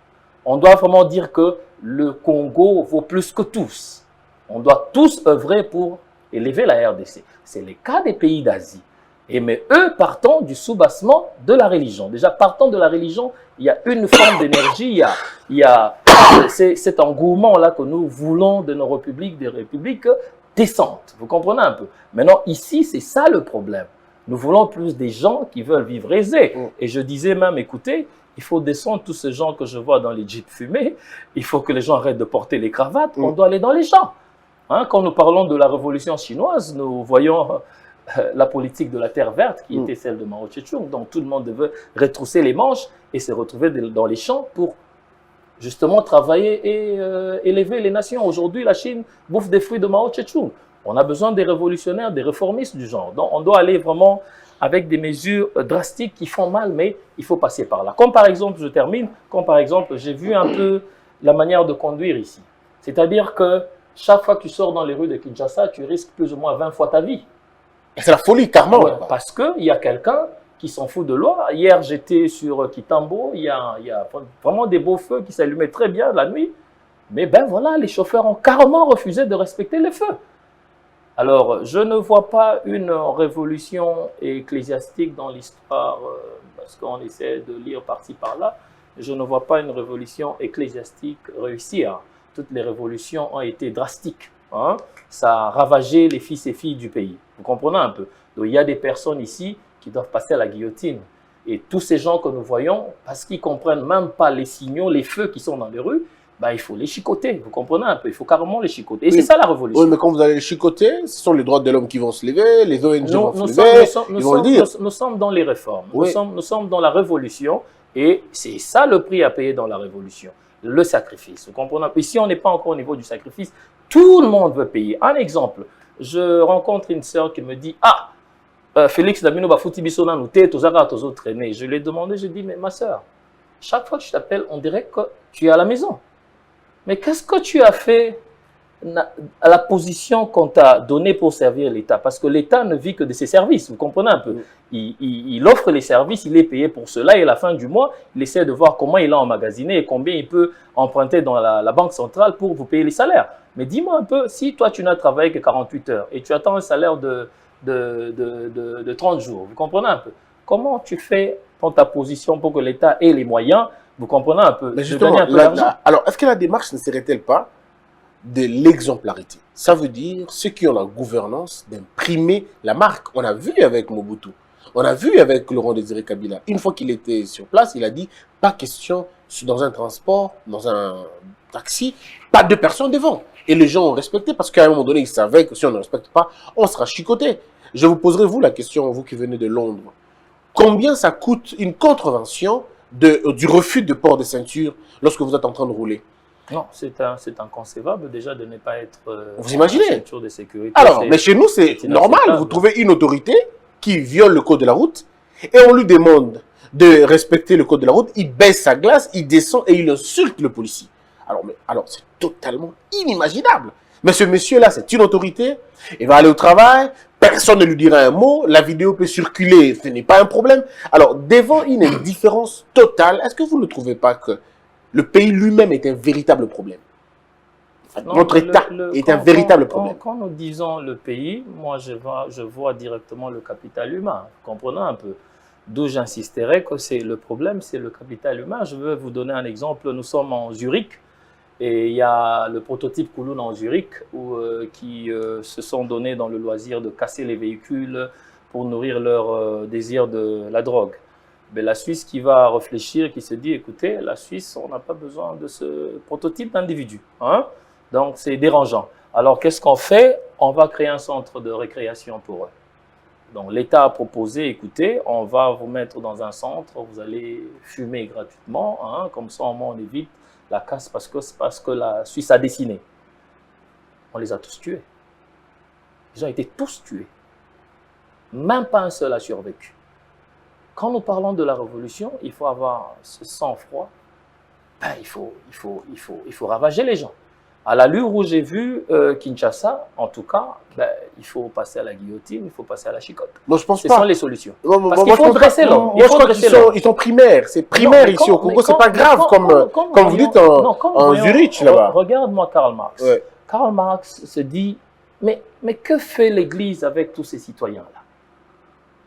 On doit vraiment dire que le Congo vaut plus que tous. On doit tous œuvrer pour élever la RDC. C'est le cas des pays d'Asie. Mais eux, partant du soubassement de la religion. Déjà, partant de la religion, il y a une forme d'énergie, il y a cet engouement-là que nous voulons de nos républiques, des républiques décentes. Vous comprenez un peu? Maintenant, ici, c'est ça le problème. Nous voulons plus des gens qui veulent vivre aisés. Et je disais même, écoutez, il faut descendre tous ces gens que je vois dans les jeeps fumés. Il faut que les gens arrêtent de porter les cravates. On doit aller dans les champs. Hein, quand nous parlons de la révolution chinoise, nous voyons la politique de la terre verte qui était celle de Mao Tse-tung. Donc tout le monde devait retrousser les manches et se retrouver dans les champs pour justement travailler et élever les nations. Aujourd'hui, la Chine bouffe des fruits de Mao Tse-tung. On a besoin des révolutionnaires, des réformistes du genre. Donc on doit aller vraiment avec des mesures drastiques qui font mal, mais il faut passer par là. Comme par exemple, je termine, comme par exemple, j'ai vu un peu la manière de conduire ici. C'est-à-dire que chaque fois que tu sors dans les rues de Kinshasa, tu risques plus ou moins 20 fois ta vie. C'est la folie, carrément. Ouais, parce qu'il y a quelqu'un qui s'en fout de loi. Hier, j'étais sur Kitambo, il y a vraiment des beaux feux qui s'allumaient très bien la nuit. Mais ben voilà, les chauffeurs ont carrément refusé de respecter les feux. Alors, je ne vois pas une révolution ecclésiastique dans l'histoire, parce qu'on essaie de lire par-ci, par-là. Je ne vois pas une révolution ecclésiastique réussir. Toutes les révolutions ont été drastiques. Hein? Ça a ravagé les fils et filles du pays. Vous comprenez un peu? Donc, il y a des personnes ici qui doivent passer à la guillotine. Et tous ces gens que nous voyons, parce qu'ils ne comprennent même pas les signaux, les feux qui sont dans les rues, bah, il faut les chicoter. Vous comprenez un peu? Il faut carrément les chicoter. Et oui, c'est ça la révolution. Oui, mais quand vous allez les chicoter, ce sont les droits de l'homme qui vont se lever, les ONG vont se lever, ils vont le dire. Nous sommes dans les réformes. Oui. Nous sommes dans la révolution. Et c'est ça le prix à payer dans la révolution. Le sacrifice. Vous comprenez? Ici, on n'est pas encore au niveau du sacrifice. Tout le monde veut payer. Un exemple. Je rencontre une sœur qui me dit « Ah, Félix Damino Bafouti Bissona nous t'es tous autres traînés. » Je lui ai demandé, je dis « Mais ma sœur, chaque fois que je t'appelle, on dirait que tu es à la maison. Mais qu'est-ce que tu as fait à la position qu'on t'a donnée pour servir l'État? Parce que l'État ne vit que de ses services, vous comprenez un peu. Il offre les services, il est payé pour cela et à la fin du mois, il essaie de voir comment il a emmagasiné et combien il peut emprunter dans la banque centrale pour vous payer les salaires. Mais dis-moi un peu, si toi tu n'as travaillé que 48 heures et tu attends un salaire de 30 jours, vous comprenez un peu, comment tu fais prends ta position pour que l'État ait les moyens, vous comprenez un peu, Mais de justement, donner un peu d'argent. alors, est-ce que la démarche ne serait-elle pas de l'exemplarité? Ça veut dire ceux qui ont la gouvernance d'imprimer la marque. On a vu avec Mobutu, on a vu avec Laurent Désiré Kabila. Une fois qu'il était sur place, il a dit pas question dans un transport, dans un taxi, pas deux personnes devant. Et les gens ont respecté parce qu'à un moment donné, ils savaient que si on ne respecte pas, on sera chicoté. Je vous poserai vous la question, vous qui venez de Londres. Combien ça coûte une contravention du refus de port de ceinture lorsque vous êtes en train de rouler? Non, c'est inconcevable déjà de ne pas être Vous imaginez? en ceinture de sécurité. Alors, mais chez nous, c'est normal. Vous trouvez une autorité qui viole le code de la route et on lui demande de respecter le code de la route. Il baisse sa glace, il descend et il insulte le policier. Alors c'est totalement inimaginable. Mais ce monsieur-là, c'est une autorité. Il va aller au travail, personne ne lui dira un mot, la vidéo peut circuler, ce n'est pas un problème. Alors, devant une indifférence totale, est-ce que vous ne trouvez pas que le pays lui-même est un véritable problème? Non, notre État est un véritable problème. Quand nous disons le pays, moi je vois directement le capital humain. Comprenez un peu. D'où j'insisterai que le problème, c'est le capital humain. Je vais vous donner un exemple. Nous sommes en Zurich et il y a le prototype Kouloun en Zurich qui se sont donnés dans le loisir de casser les véhicules pour nourrir leur désir de la drogue. Mais la Suisse qui va réfléchir, qui se dit, écoutez, la Suisse, on n'a pas besoin de ce prototype d'individu. Hein? Donc, c'est dérangeant. Alors, qu'est-ce qu'on fait? On va créer un centre de récréation pour eux. Donc, l'État a proposé, écoutez, on va vous mettre dans un centre, vous allez fumer gratuitement, hein, comme ça, au moins, on évite la casse parce que la Suisse a dessiné. On les a tous tués. Ils ont été tous tués. Même pas un seul a survécu. Quand nous parlons de la révolution, il faut avoir ce sang-froid. Ben, il faut ravager les gens. À l'allure où j'ai vu Kinshasa, en tout cas, ben, il faut passer à la guillotine, il faut passer à la chicotte. Moi, je pense Ce pas. sont les solutions. Parce qu'il faut dresser l'homme. Moi, je crois qu'ils sont primaires. C'est primaire ici au Congo. C'est pas grave comme vous dites en Zurich là-bas. Regarde-moi Karl Marx. Ouais. Karl Marx se dit, mais que fait l'Église avec tous ces citoyens-là?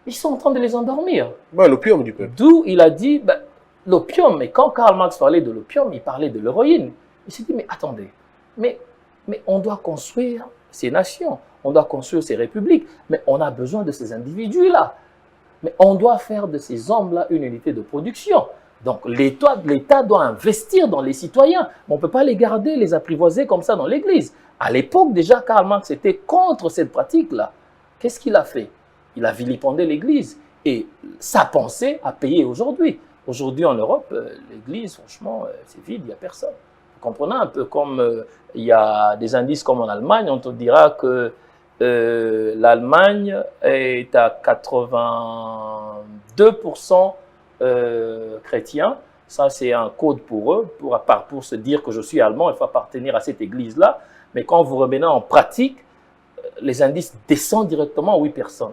Ils sont en train de les endormir. Ouais, l'opium du peuple. D'où il a dit, ben, l'opium. Mais quand Karl Marx parlait de l'opium, il parlait de l'héroïne. Il s'est dit, mais attendez, mais on doit construire ces nations, on doit construire ces républiques, mais on a besoin de ces individus-là. Mais on doit faire de ces hommes-là une unité de production. Donc l'État doit investir dans les citoyens. On ne peut pas les garder, les apprivoiser comme ça dans l'Église. À l'époque, déjà, Karl Marx était contre cette pratique-là. Qu'est-ce qu'il a fait? Il a vilipendé l'Église. Et sa pensée a payé aujourd'hui. Aujourd'hui, en Europe, l'Église, franchement, c'est vide, il n'y a personne. Vous comprenez un peu comme il y a des indices comme en Allemagne, on te dira que l'Allemagne est à 82% chrétien. Ça, c'est un code pour eux, pour se dire que je suis allemand, il faut appartenir à cette église-là. Mais quand vous revenez en pratique, les indices descendent directement à 8%.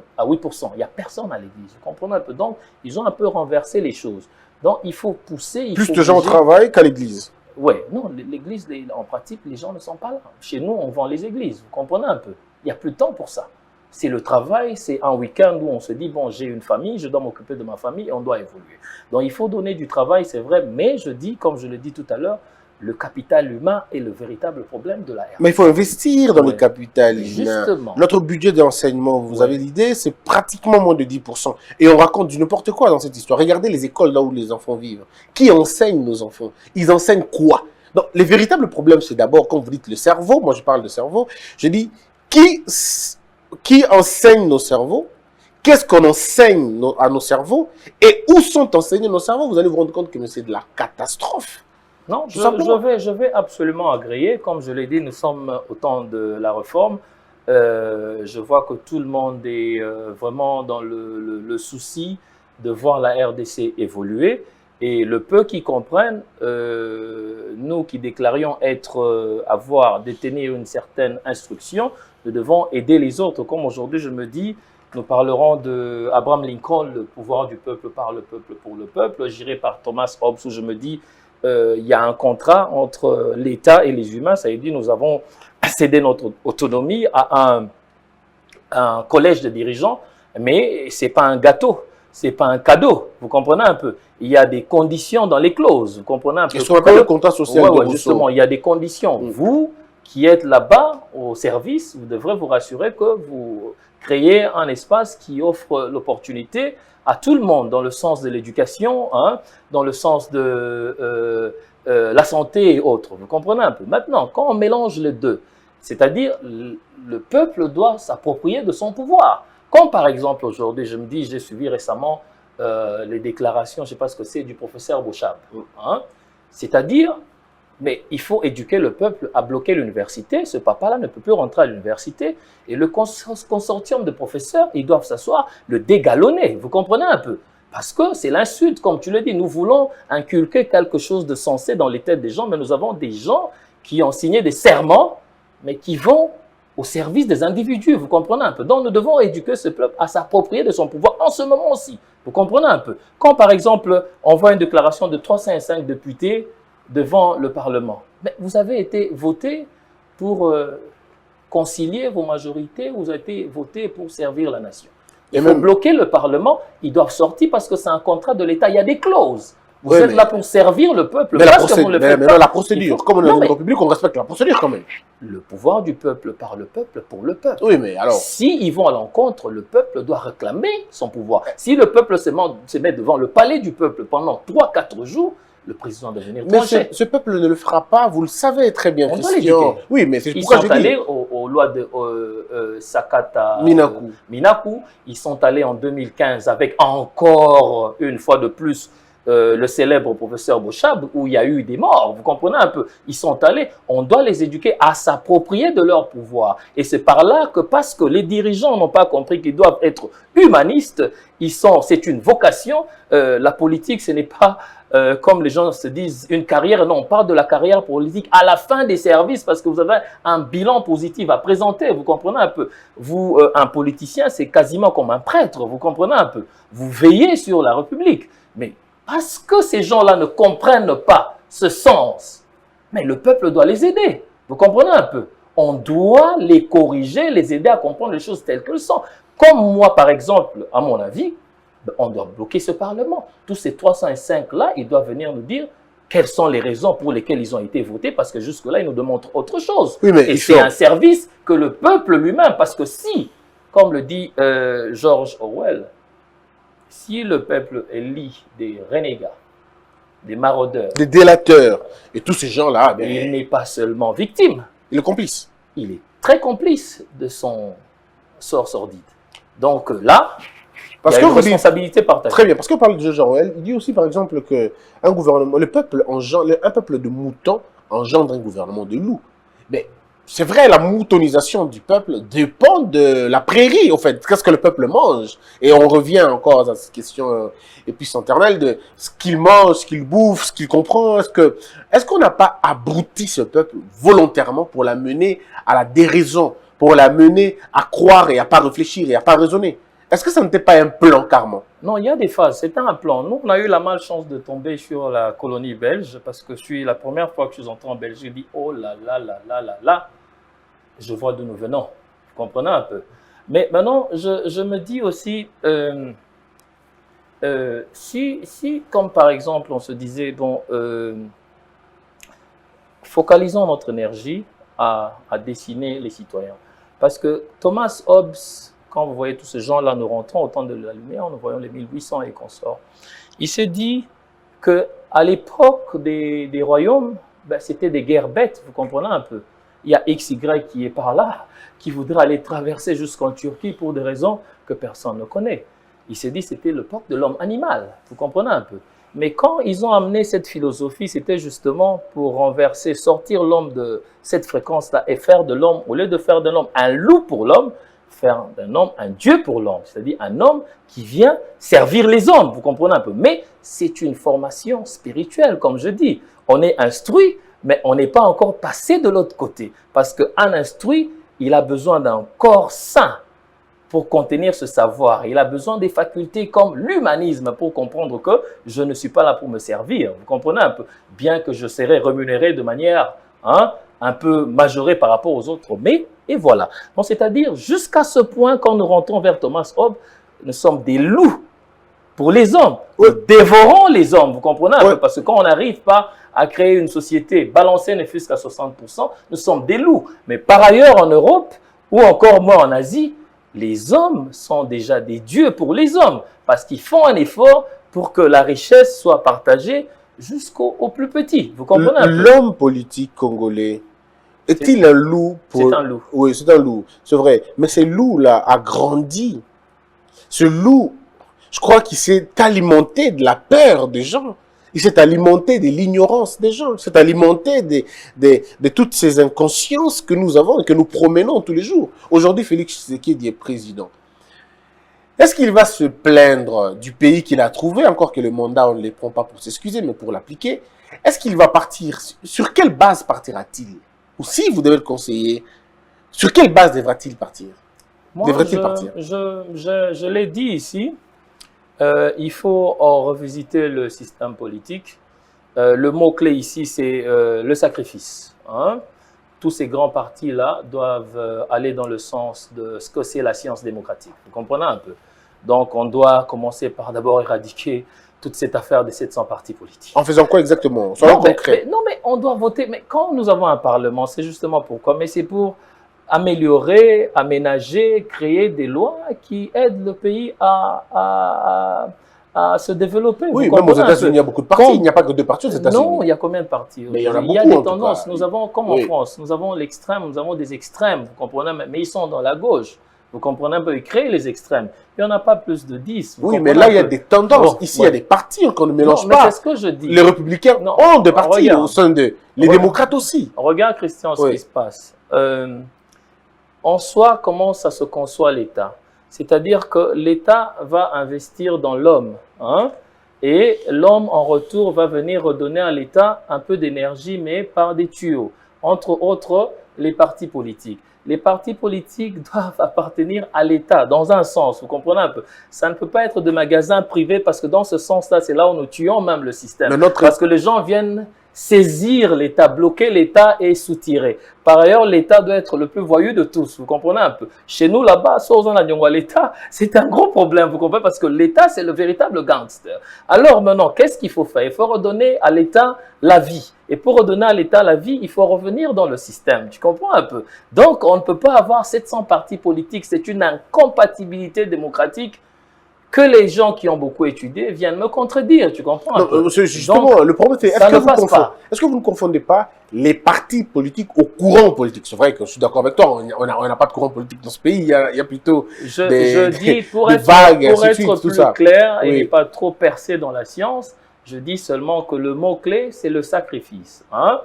Il n'y a personne à l'église. Vous comprenez un peu? Donc, ils ont un peu renversé les choses. Donc, il faut pousser. Plus de gens au travail qu'à l'église. Oui, non, l'église, en pratique, les gens ne sont pas là. Chez nous, on vend les églises. Vous comprenez un peu? Il n'y a plus de temps pour ça. C'est le travail, c'est un week-end où on se dit, bon, j'ai une famille, je dois m'occuper de ma famille et on doit évoluer. Donc, il faut donner du travail, c'est vrai, mais je dis, comme je l'ai dit tout à l'heure, le capital humain est le véritable problème de la RDC. Mais il faut investir dans le capital humain. Justement. Notre budget d'enseignement, vous avez l'idée, c'est pratiquement moins de 10%. Et on raconte du n'importe quoi dans cette histoire. Regardez les écoles là où les enfants vivent. Qui enseigne nos enfants? Ils enseignent quoi? Donc, les véritables problèmes, c'est d'abord, quand vous dites le cerveau, moi je parle de cerveau, je dis, qui enseigne nos cerveaux? Qu'est-ce qu'on enseigne à nos cerveaux? Et où sont enseignés nos cerveaux? Vous allez vous rendre compte que c'est de la catastrophe. Non, je vais absolument agréer. Comme je l'ai dit, nous sommes au temps de la réforme. Je vois que tout le monde est vraiment dans le souci de voir la RDC évoluer. Et le peu qui comprennent, nous qui déclarions détenir une certaine instruction, nous devons aider les autres. Comme aujourd'hui, je me dis, nous parlerons d'Abraham Lincoln, le pouvoir du peuple par le peuple pour le peuple. J'irai par Thomas Hobbes où je me dis, il y a un contrat entre l'État et les humains. Ça veut dire nous avons cédé notre autonomie à un collège de dirigeants, mais ce n'est pas un gâteau. c'est pas un cadeau, vous comprenez un peu. Il y a des conditions dans les clauses, vous comprenez un peu. Et ce qu'on appelle le contrat social de Rousseau. Justement, il y a des conditions. Vous qui êtes là-bas au service, vous devrez vous rassurer que vous créez un espace qui offre l'opportunité à tout le monde, dans le sens de l'éducation, hein, dans le sens de la santé et autres. Vous comprenez un peu. Maintenant, quand on mélange les deux, c'est-à-dire le peuple doit s'approprier de son pouvoir. Comme par exemple aujourd'hui, je me dis, j'ai suivi récemment les déclarations, je ne sais pas ce que c'est, du professeur Bouchab. Hein? C'est-à-dire, mais il faut éduquer le peuple à bloquer l'université. Ce papa-là ne peut plus rentrer à l'université. Et le consortium de professeurs, ils doivent s'asseoir, le dégalonner. Vous comprenez un peu? Parce que c'est l'insulte, comme tu le dis. Nous voulons inculquer quelque chose de sensé dans les têtes des gens, mais nous avons des gens qui ont signé des serments, mais qui vont au service des individus. Vous comprenez un peu? Donc, nous devons éduquer ce peuple à s'approprier de son pouvoir en ce moment aussi. Vous comprenez un peu? Quand, par exemple, on voit une déclaration de 305 députés devant le Parlement, mais vous avez été voté pour concilier vos majorités, vous avez été voté pour servir la nation. Il faut bloquer le Parlement, ils doivent sortir parce que c'est un contrat de l'État, il y a des clauses. Vous êtes là pour servir le peuple. Mais la procédure, comme on est dans une république, on respecte la procédure quand même. Le pouvoir du peuple par le peuple pour le peuple. Oui, mais alors... S'ils vont à l'encontre, le peuple doit réclamer son pouvoir. Si le peuple se met devant le palais du peuple pendant 3-4 jours, le président doit venir trancher. Mais ce peuple ne le fera pas, vous le savez très bien, Christian. Oui, mais c'est pourquoi je dis... Ils sont allés aux lois de Sakata Minaku. Ils sont allés en 2015 avec encore une fois de plus le célèbre professeur Bouchab, où il y a eu des morts, vous comprenez un peu. Ils sont allés, on doit les éduquer à s'approprier de leur pouvoir. Et c'est par là que, parce que les dirigeants n'ont pas compris qu'ils doivent être humanistes, c'est une vocation. La politique, ce n'est pas, comme les gens se disent, une carrière. Non, on parle de la carrière politique à la fin des services, parce que vous avez un bilan positif à présenter, vous comprenez un peu. Vous, un politicien, c'est quasiment comme un prêtre, vous comprenez un peu. Vous veillez sur la République. Mais parce que ces gens-là ne comprennent pas ce sens, mais le peuple doit les aider. Vous comprenez un peu? On doit les corriger, les aider à comprendre les choses telles qu'elles sont. Comme moi, par exemple, à mon avis, on doit bloquer ce Parlement. Tous ces 305-là, ils doivent venir nous dire quelles sont les raisons pour lesquelles ils ont été votés, parce que jusque-là, ils nous démontrent autre chose. Oui, et c'est un service que le peuple lui-même, parce que si, comme le dit George Orwell, si le peuple élit des renégats, des maraudeurs, des délateurs, et tous ces gens-là, il n'est pas seulement victime. Il est complice. Il est très complice de son sort sordide. Donc là, il y a une responsabilité partagée. Très bien, parce qu'on parle de George Orwell, il dit aussi par exemple qu'un gouvernement, un peuple de moutons engendre un gouvernement de loups. Mais c'est vrai, la moutonisation du peuple dépend de la prairie, au fait. Qu'est-ce que le peuple mange? Et on revient encore à cette question épicenternelle de ce qu'il mange, ce qu'il bouffe, ce qu'il comprend. Est-ce qu'on n'a pas abruti ce peuple volontairement pour l'amener à la déraison, pour l'amener à croire et à pas réfléchir et à pas raisonner? Est-ce que ça n'était pas un plan, carrément? Non, il y a des phases. C'était un plan. Nous, on a eu la malchance de tomber sur la colonie belge, parce que la première fois que je suis entré en Belgique, je dis « Oh là là là là là là !» Je vois d'où nous venons. Vous comprenez un peu. Mais maintenant, je me dis aussi, si, comme par exemple, on se disait, bon, focalisons notre énergie à dessiner les citoyens. Parce que Thomas Hobbes, quand vous voyez tous ces gens-là, nous rentrons au temps de la lumière, nous voyons les 1800 et consorts, il se dit qu'à l'époque des royaumes, ben, c'était des guerres bêtes, vous comprenez un peu. Il y a XY qui est par là, qui voudrait aller traverser jusqu'en Turquie pour des raisons que personne ne connaît. Il s'est dit que c'était l'époque de l'homme animal, vous comprenez un peu. Mais quand ils ont amené cette philosophie, c'était justement pour renverser, sortir l'homme de cette fréquence-là et faire de l'homme, au lieu de faire de l'homme un loup pour l'homme, faire d'un homme un Dieu pour l'homme, c'est-à-dire un homme qui vient servir les hommes, vous comprenez un peu. Mais c'est une formation spirituelle, comme je dis. On est instruit, mais on n'est pas encore passé de l'autre côté. Parce qu'un instruit, il a besoin d'un corps sain pour contenir ce savoir. Il a besoin des facultés comme l'humanisme pour comprendre que je ne suis pas là pour me servir. Vous comprenez un peu? Bien que je serai rémunéré de manière un peu majorée par rapport aux autres. Mais, et voilà. Donc, c'est-à-dire, jusqu'à ce point, quand nous rentrons vers Thomas Hobbes, nous sommes des loups pour les hommes. Oui. Nous dévorons les hommes, vous comprenez un Oui. peu? Parce que quand on n'arrive pas à créer une société balancée ne fût-ce qu'à 60%, nous sommes des loups. Mais par ailleurs, en Europe, ou encore moins en Asie, les hommes sont déjà des dieux pour les hommes, parce qu'ils font un effort pour que la richesse soit partagée jusqu'au plus petit. Vous comprenez un peu? L'homme politique congolais est-il un loup pour... C'est un loup. Oui, c'est un loup, c'est vrai. Mais ce loup-là a grandi. Ce loup, je crois qu'il s'est alimenté de la peur des gens. Il s'est alimenté de l'ignorance des gens. Il s'est alimenté de toutes ces inconsciences que nous avons et que nous promenons tous les jours. Aujourd'hui, Félix Tshisekedi est président. Est-ce qu'il va se plaindre du pays qu'il a trouvé, encore que le mandat, on ne les prend pas pour s'excuser, mais pour l'appliquer? Est-ce qu'il va partir? Sur quelle base partira-t-il? Ou si vous devez le conseiller, sur quelle base devra-t-il partir? Moi, je l'ai dit ici, il faut revisiter le système politique. Le mot-clé ici, c'est le sacrifice. Hein? Tous ces grands partis-là doivent aller dans le sens de ce que c'est la science démocratique. Vous comprenez un peu? Donc, on doit commencer par d'abord éradiquer toute cette affaire des 700 partis politiques. En faisant quoi exactement? Soyons concrets. Non, mais on doit voter. Mais quand nous avons un parlement, c'est justement pourquoi. Mais c'est pour améliorer, aménager, créer des lois qui aident le pays à se développer. Oui, même aux États-Unis, il y a beaucoup de partis. Il n'y a pas que 2 partis aux États-Unis. Non, il y a combien de partis? Mais il y en a beaucoup, il y a des en tout tendances. cas. Nous avons, comme en France, nous avons l'extrême, nous avons des extrêmes, vous comprenez? Mais ils sont dans la gauche. Vous comprenez un peu? Ils créent les extrêmes. Il n'y en a pas plus de 10. Oui, mais là, il y a des tendances. Ici, il y a des partis qu'on ne mélange non, mais pas. c'est ce que je dis. Les républicains ont des partis au sein de... Les démocrates aussi. Regarde, Christian, ce qui se passe. En soi, comment ça se conçoit l'État? C'est-à-dire que l'État va investir dans l'homme. Hein? Et l'homme, en retour, va venir redonner à l'État un peu d'énergie, mais par des tuyaux. Entre autres, les partis politiques. Les partis politiques doivent appartenir à l'État, dans un sens, vous comprenez un peu. Ça ne peut pas être de magasins privés, parce que dans ce sens-là, c'est là où nous tuons même le système. Parce que les gens viennent saisir l'État, bloquer l'État et soutirer. Par ailleurs, l'État doit être le plus voyou de tous, vous comprenez un peu. Chez nous, là-bas, l'État, c'est un gros problème, vous comprenez, parce que l'État, c'est le véritable gangster. Alors maintenant, qu'est-ce qu'il faut faire? Il faut redonner à l'État la vie. Et pour redonner à l'État la vie, il faut revenir dans le système, tu comprends un peu. Donc, on ne peut pas avoir 700 partis politiques, c'est une incompatibilité démocratique que les gens qui ont beaucoup étudié viennent me contredire, tu comprends? Non, justement, donc, le problème c'est, est-ce que vous ne confondez pas les partis politiques au courant politique? C'est vrai que je suis d'accord avec toi, on n'a pas de courant politique dans ce pays, il y a plutôt je dis, pour être plus clair et pas trop percé dans la science, je dis seulement que le mot-clé, c'est le sacrifice. Hein?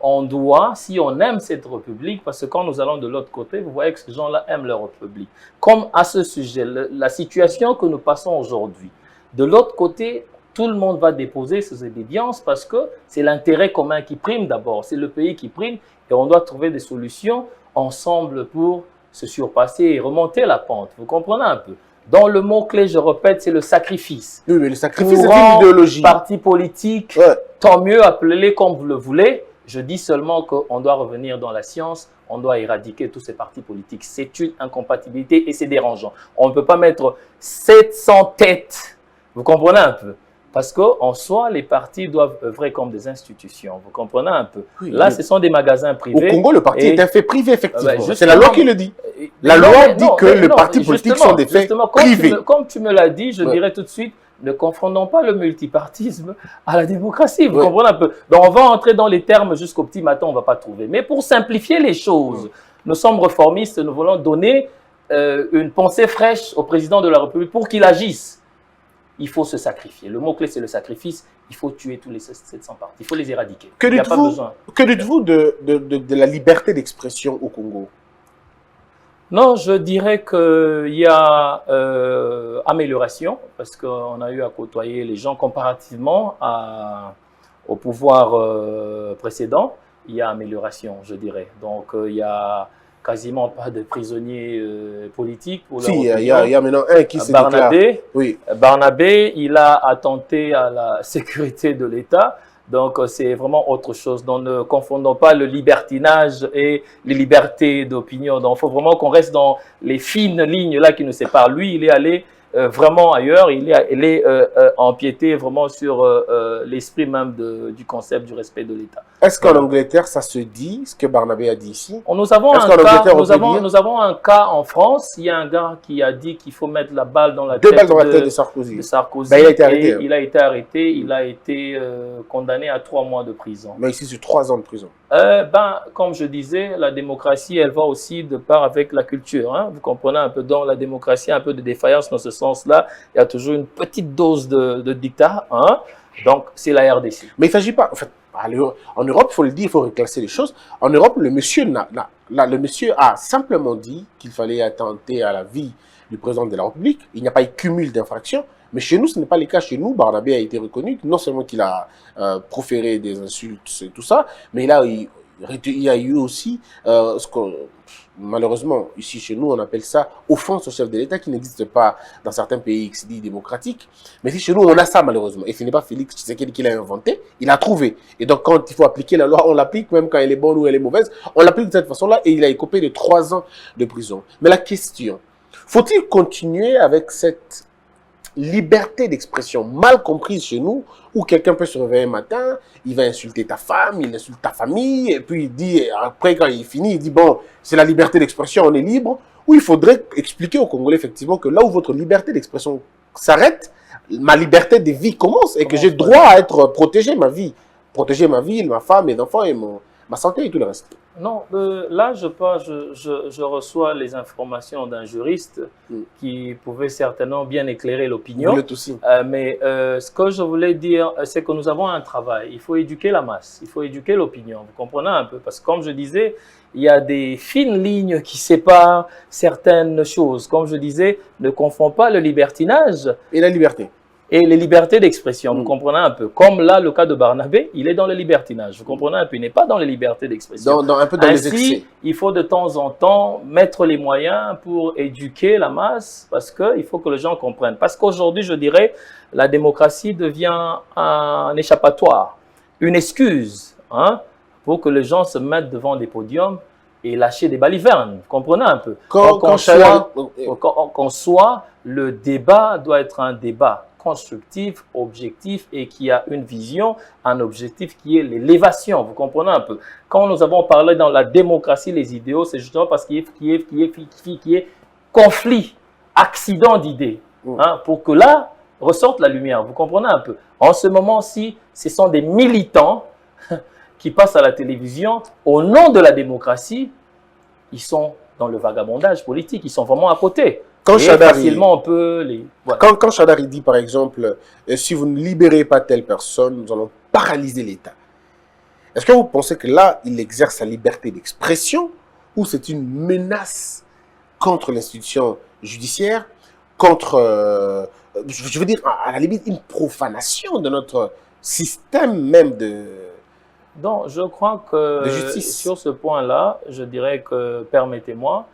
On doit, si on aime cette république, parce que quand nous allons de l'autre côté, vous voyez que ces gens-là aiment leur république. Comme à ce sujet, la situation que nous passons aujourd'hui, de l'autre côté, tout le monde va déposer ses obédiences parce que c'est l'intérêt commun qui prime d'abord, c'est le pays qui prime et on doit trouver des solutions ensemble pour se surpasser et remonter la pente. Vous comprenez un peu? Dans le mot-clé, je répète, c'est le sacrifice. Oui, mais le sacrifice, c'est une idéologie. Parti politique, tant mieux, appelez-les comme vous le voulez. Je dis seulement qu'on doit revenir dans la science, on doit éradiquer tous ces partis politiques. C'est une incompatibilité et c'est dérangeant. On ne peut pas mettre 700 têtes, vous comprenez un peu? Parce qu'en soi, les partis doivent œuvrer comme des institutions. Vous comprenez un peu? Oui, là, ce sont des magasins privés. Au Congo, le parti est un fait privé, effectivement. C'est la loi qui le dit. La loi dit que les partis politiques sont des faits privés. Comme tu me l'as dit, je dirais tout de suite, ne confondons pas le multipartisme à la démocratie. Vous comprenez un peu? Donc, on va entrer dans les termes jusqu'au petit matin, on ne va pas trouver. Mais pour simplifier les choses, nous sommes réformistes, nous voulons donner une pensée fraîche au président de la République pour qu'il agisse. Il faut se sacrifier. Le mot-clé, c'est le sacrifice. Il faut tuer tous les 700 partis. Il faut les éradiquer. Que dites-vous de la liberté d'expression au Congo? Non, je dirais qu'il y a amélioration, parce qu'on a eu à côtoyer les gens comparativement au pouvoir précédent. Il y a amélioration, je dirais. Donc, il y a quasiment pas de prisonniers politiques. Pour si, il y a maintenant un qui s'est déclaré. Oui. Barnabé, il a attenté à la sécurité de l'État. Donc, c'est vraiment autre chose. Donc, ne confondons pas le libertinage et les libertés d'opinion. Donc, il faut vraiment qu'on reste dans les fines lignes là qui nous séparent. Lui, il est allé vraiment ailleurs, il est empiété vraiment sur l'esprit même du concept du respect de l'État. Est-ce qu'en Angleterre, ça se dit, ce que Barnabé a dit ici? Nous avons un cas en France. Il y a un gars qui a dit qu'il faut mettre la balle dans la tête de Sarkozy. Ben, il a été arrêté. Il a été arrêté, il a été condamné à 3 mois de prison. Mais ici, c'est 3 ans de prison. Comme je disais, la démocratie, elle va aussi de part avec la culture. Hein. Vous comprenez un peu, dans la démocratie, un peu de défaillance dans ce sens-là. Il y a toujours une petite dose de dictat. Hein. Donc, c'est la RDC. Mais il ne s'agit pas... En fait, en Europe, il faut le dire, il faut reclasser les choses. En Europe, le monsieur a simplement dit qu'il fallait attenter à la vie du président de la République. Il n'y a pas eu cumul d'infractions. Mais chez nous, ce n'est pas le cas. Chez nous, Barnabé a été reconnu, non seulement qu'il a proféré des insultes et tout ça, mais là, il y a eu aussi ce qu'on... Malheureusement, ici chez nous, on appelle ça offense au chef de l'État, qui n'existe pas dans certains pays qui se disent démocratiques. Mais ici chez nous, on a ça malheureusement. Et ce n'est pas Félix Tshisekedi qui l'a inventé, il a trouvé. Et donc quand il faut appliquer la loi, on l'applique, même quand elle est bonne ou elle est mauvaise, on l'applique de cette façon-là et il a écopé de 3 ans de prison. Mais la question, faut-il continuer avec cette liberté d'expression mal comprise chez nous, où quelqu'un peut se réveiller un matin, il va insulter ta femme, il insulte ta famille, et puis il dit, après quand il finit, il dit, bon, c'est la liberté d'expression, on est libre, ou il faudrait expliquer aux Congolais effectivement que là où votre liberté d'expression s'arrête, ma liberté de vie commence, et que j'ai droit à être protégé, ma vie, ma femme, mes enfants, et ma santé et tout le reste. Non, là, je reçois les informations d'un juriste qui pouvait certainement bien éclairer l'opinion. Vous l'êtes aussi. Mais ce que je voulais dire, c'est que nous avons un travail. Il faut éduquer la masse, il faut éduquer l'opinion. Vous comprenez un peu? Parce que comme je disais, il y a des fines lignes qui séparent certaines choses. Comme je disais, ne confond pas le libertinage et la liberté. Et les libertés d'expression, vous comprenez un peu. Comme là, le cas de Barnabé, il est dans le libertinage. Vous comprenez un peu, il n'est pas dans les libertés d'expression. Un peu dans les excès. Il faut de temps en temps mettre les moyens pour éduquer la masse, parce qu'il faut que les gens comprennent. Parce qu'aujourd'hui, je dirais, la démocratie devient un échappatoire, une excuse, hein, pour que les gens se mettent devant des podiums et lâcher des balivernes. Vous comprenez un peu. Qu'en soit, le débat doit être un débat constructif, objectif et qui a une vision, un objectif qui est l'élévation. Vous comprenez un peu. Quand nous avons parlé dans la démocratie, les idéaux, c'est justement parce qu'il y a conflit, accident d'idées, hein, pour que là ressorte la lumière. Vous comprenez un peu. En ce moment-ci, ce sont des militants qui passent à la télévision au nom de la démocratie. Ils sont dans le vagabondage politique, ils sont vraiment à côté. Quand facilement on peut les... Voilà. Quand Chadari dit par exemple, si vous ne libérez pas telle personne, nous allons paralyser l'État. Est-ce que vous pensez que là, il exerce sa liberté d'expression ou c'est une menace contre l'institution judiciaire, contre, je veux dire, à la limite, une profanation de notre système même de... Donc, je crois que sur ce point-là, je dirais que, permettez-moi,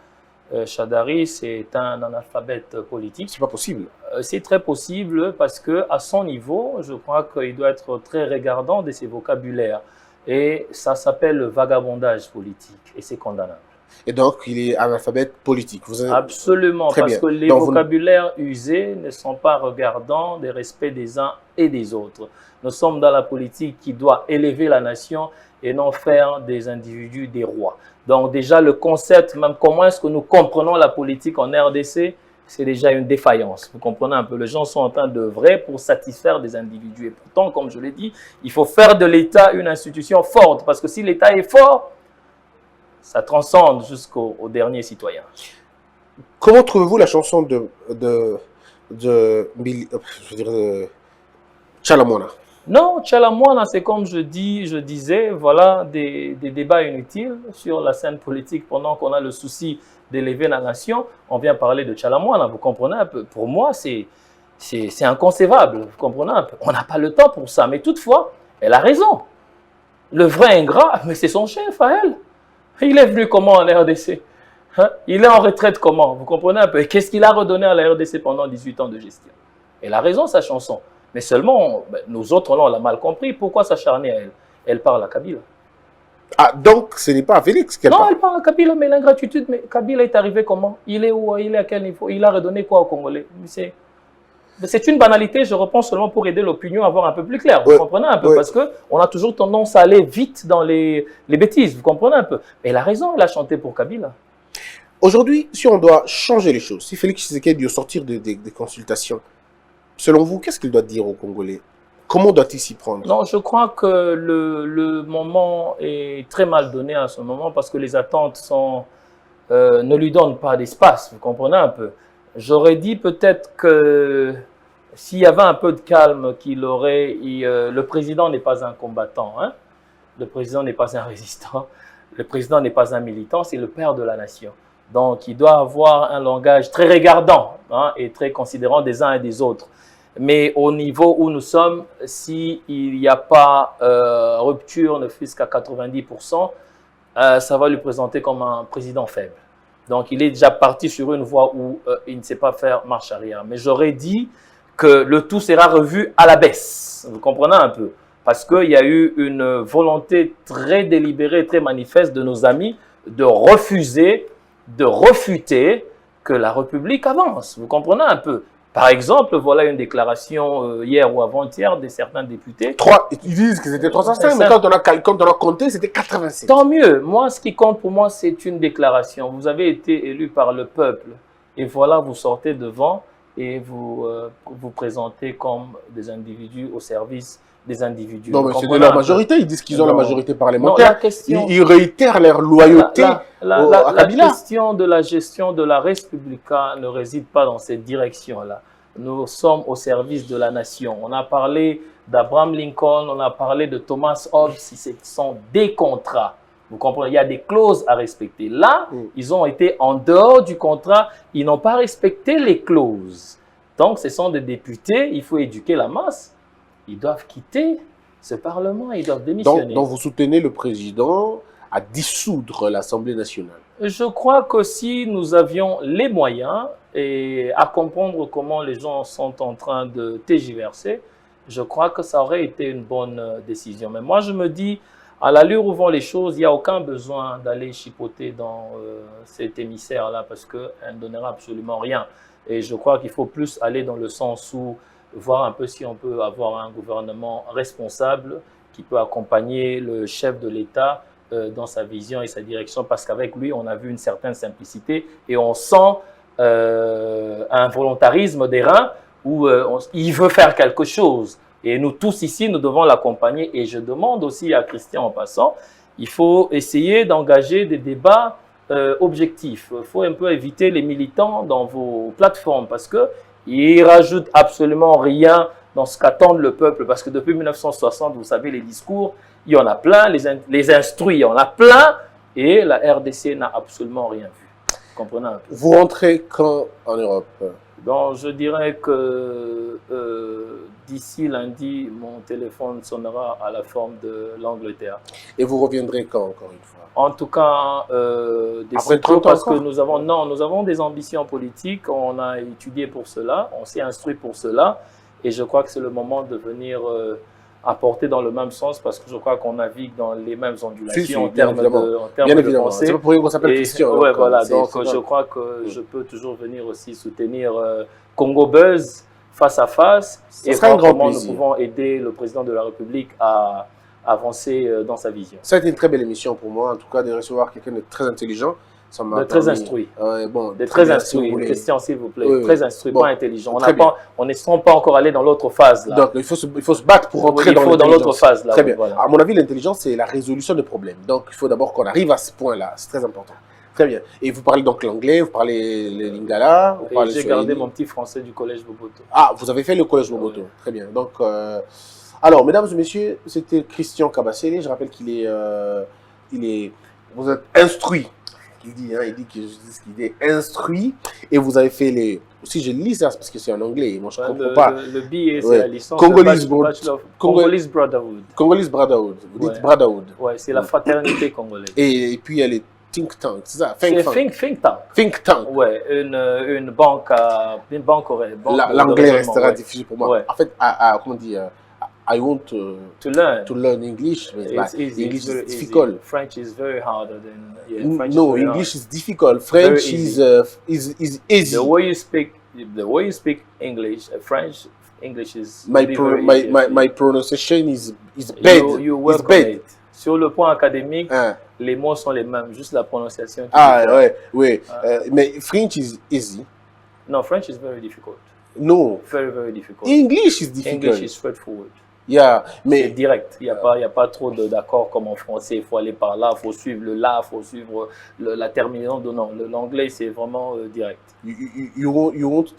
Chadari, c'est un analphabète politique. C'est pas possible. C'est très possible parce que à son niveau, je crois qu'il doit être très regardant de ses vocabulaires. Et ça s'appelle le vagabondage politique et c'est condamnable. Et donc, il est analphabète politique. Absolument, parce que les vocabulaires usés ne sont pas regardants des respects des uns et des autres. Nous sommes dans la politique qui doit élever la nation et non faire des individus des rois. Donc déjà, le concept, même comment est-ce que nous comprenons la politique en RDC, c'est déjà une défaillance. Vous comprenez un peu, les gens sont en train d'œuvrer pour satisfaire des individus. Et pourtant, comme je l'ai dit, il faut faire de l'État une institution forte. Parce que si l'État est fort, ça transcende jusqu'au dernier citoyen. Comment trouvez-vous la chanson de Tchalamouana? Non, Tchalamouana, c'est comme je disais, voilà des débats inutiles sur la scène politique pendant qu'on a le souci d'élever la nation. On vient parler de Tchalamouana, vous comprenez un peu. Pour moi, c'est inconcevable, vous comprenez un peu. On n'a pas le temps pour ça, mais toutefois, elle a raison. Le vrai ingrat, mais c'est son chef à elle. Il est venu comment en RDC? Hein? Il est en retraite comment? Vous comprenez un peu? Qu'est-ce qu'il a redonné à la RDC pendant 18 ans de gestion? Elle a raison, sa chanson. Mais seulement, nous autres, là, on l'a mal compris. Pourquoi s'acharner à elle? Elle parle à Kabila. Ah, donc ce n'est pas à Félix qu'elle parle? Non, elle parle à Kabila, mais l'ingratitude, mais Kabila est arrivé comment? Il est où? Il est à quel niveau? Il a redonné quoi aux Congolais? C'est une banalité, je reprends seulement pour aider l'opinion à voir un peu plus clair. Vous comprenez un peu? Parce qu'on a toujours tendance à aller vite dans les bêtises. Vous comprenez un peu? Mais elle a raison, elle a chanté pour Kabila. Aujourd'hui, si on doit changer les choses, si Félix Tshisekedi doit sortir des consultations, selon vous, qu'est-ce qu'il doit dire aux Congolais? Comment doit-il s'y prendre? Non, je crois que le moment est très mal donné à ce moment parce que les attentes ne lui donnent pas d'espace. Vous comprenez un peu? J'aurais dit peut-être que s'il y avait un peu de calme, le président n'est pas un combattant, hein? Le président n'est pas un résistant, le président n'est pas un militant, c'est le père de la nation. Donc, il doit avoir un langage très regardant, hein, et très considérant des uns et des autres. Mais au niveau où nous sommes, s'il n'y a pas rupture, ne fût-ce qu'à 90%, ça va lui présenter comme un président faible. Donc, il est déjà parti sur une voie où il ne sait pas faire marche arrière. Mais j'aurais dit que le tout sera revu à la baisse. Vous comprenez un peu? Parce qu'il y a eu une volonté très délibérée, très manifeste de nos amis de refuser, de refuter que la République avance. Vous comprenez un peu? Par exemple, voilà une déclaration hier ou avant-hier de certains députés. Ils disent que c'était 305, mais quand on a compté, c'était 87. Tant mieux. Moi, ce qui compte pour moi, c'est une déclaration. Vous avez été élu par le peuple. Et voilà, vous sortez devant et vous vous présentez comme des individus au service des individus. Non, mais c'est de la majorité. Ils disent qu'ils ont la majorité parlementaire. Non, ils réitèrent leur loyauté à Kabila. La question de la gestion de la Respublica ne réside pas dans cette direction-là. Nous sommes au service de la nation. On a parlé d'Abraham Lincoln, on a parlé de Thomas Hobbes. Ce sont des contrats. Vous comprenez? Il y a des clauses à respecter. Là, ils ont été en dehors du contrat. Ils n'ont pas respecté les clauses. Donc, ce sont des députés. Il faut éduquer la masse. Ils doivent quitter ce Parlement, ils doivent démissionner. Donc vous soutenez le président à dissoudre l'Assemblée nationale? Je crois que si nous avions les moyens et à comprendre comment les gens sont en train de tergiverser, je crois que ça aurait été une bonne décision. Mais moi, je me dis, à l'allure où vont les choses, il n'y a aucun besoin d'aller chipoter dans cet émissaire-là parce qu'elle ne donnera absolument rien. Et je crois qu'il faut plus aller dans le sens où voir un peu si on peut avoir un gouvernement responsable qui peut accompagner le chef de l'État dans sa vision et sa direction, parce qu'avec lui, on a vu une certaine simplicité et on sent un volontarisme des reins où il veut faire quelque chose. Et nous tous ici, nous devons l'accompagner. Et je demande aussi à Christian en passant, il faut essayer d'engager des débats objectifs. Il faut un peu éviter les militants dans vos plateformes parce que ils rajoutent absolument rien dans ce qu'attend le peuple. Parce que depuis 1960, vous savez, les discours, il y en a plein, les instruits, il y en a plein, et la RDC n'a absolument rien vu. Vous comprenez un peu? Vous rentrez quand en Europe? Donc, je dirais que d'ici lundi, mon téléphone sonnera à la forme de l'Angleterre. Et vous reviendrez quand, encore une fois? En tout cas, après 30 ans, parce que nous avons des ambitions politiques, on a étudié pour cela, on s'est instruit pour cela, et je crois que c'est le moment de venir apporter dans le même sens, parce que je crois qu'on navigue dans les mêmes ondulations en termes de pensée. C'est pas pour rien qu'on s'appelle Christian. Ouais, voilà, donc je crois que je peux toujours venir aussi soutenir Congo Buzz face à face, et voir comment nous pouvons aider le président de la République à avancer dans sa vision. Ça a été une très belle émission pour moi, en tout cas de recevoir quelqu'un de très intelligent. De très instruit. Bon, de très instruit. Christian, s'il vous plaît. Oui, très instruit, bon, pas intelligent. On ne sont pas encore allés dans l'autre phase là. Donc il faut se battre pour rentrer dans l'autre phase là. Très bien. Voilà. À mon avis, l'intelligence, c'est la résolution des problèmes. Donc il faut d'abord qu'on arrive à ce point-là. C'est très important. Très bien. Et vous parlez donc l'anglais, vous parlez le lingala. J'ai gardé mon petit français du collège Boboto. Ah, vous avez fait le collège Boboto. Très bien. Donc, alors, mesdames et messieurs, c'était Christian Kabasele. Je rappelle vous êtes instruit. Il dit qu'il est instruit et vous avez fait les. Aussi, je lis ça parce que c'est en anglais. Moi, je ne comprends pas. Le BA, c'est la licence. Congolese Brotherhood. Congolese Brotherhood. Vous dites Brotherhood. Ouais, c'est la fraternité congolaise. Et puis, il y a les think tanks, c'est ça? Think tank. Think tank. Ouais, une banque l'anglais restera difficile pour moi. Ouais. En fait, comment dire? I want to learn English, but English is difficult. Easy. French is very harder than English is difficult. French is easy. The way you speak the way you speak English, French, English is My very, pro, very my, easy. my my pronunciation is bad. You It's work on bad. it. Sur le point académique, Hein. les mots sont les mêmes, juste la prononciation. qui Ah diffère. ouais, ouais. Mais French is easy. No, French is very difficult. No. Very, very difficult. English is difficult. English is straightforward. Yeah, C'est mais direct. Il n'y a pas trop d'accords comme en français. Il faut aller par là, il faut suivre le là, il faut suivre la terminaison de non. L'anglais, c'est vraiment direct. you want to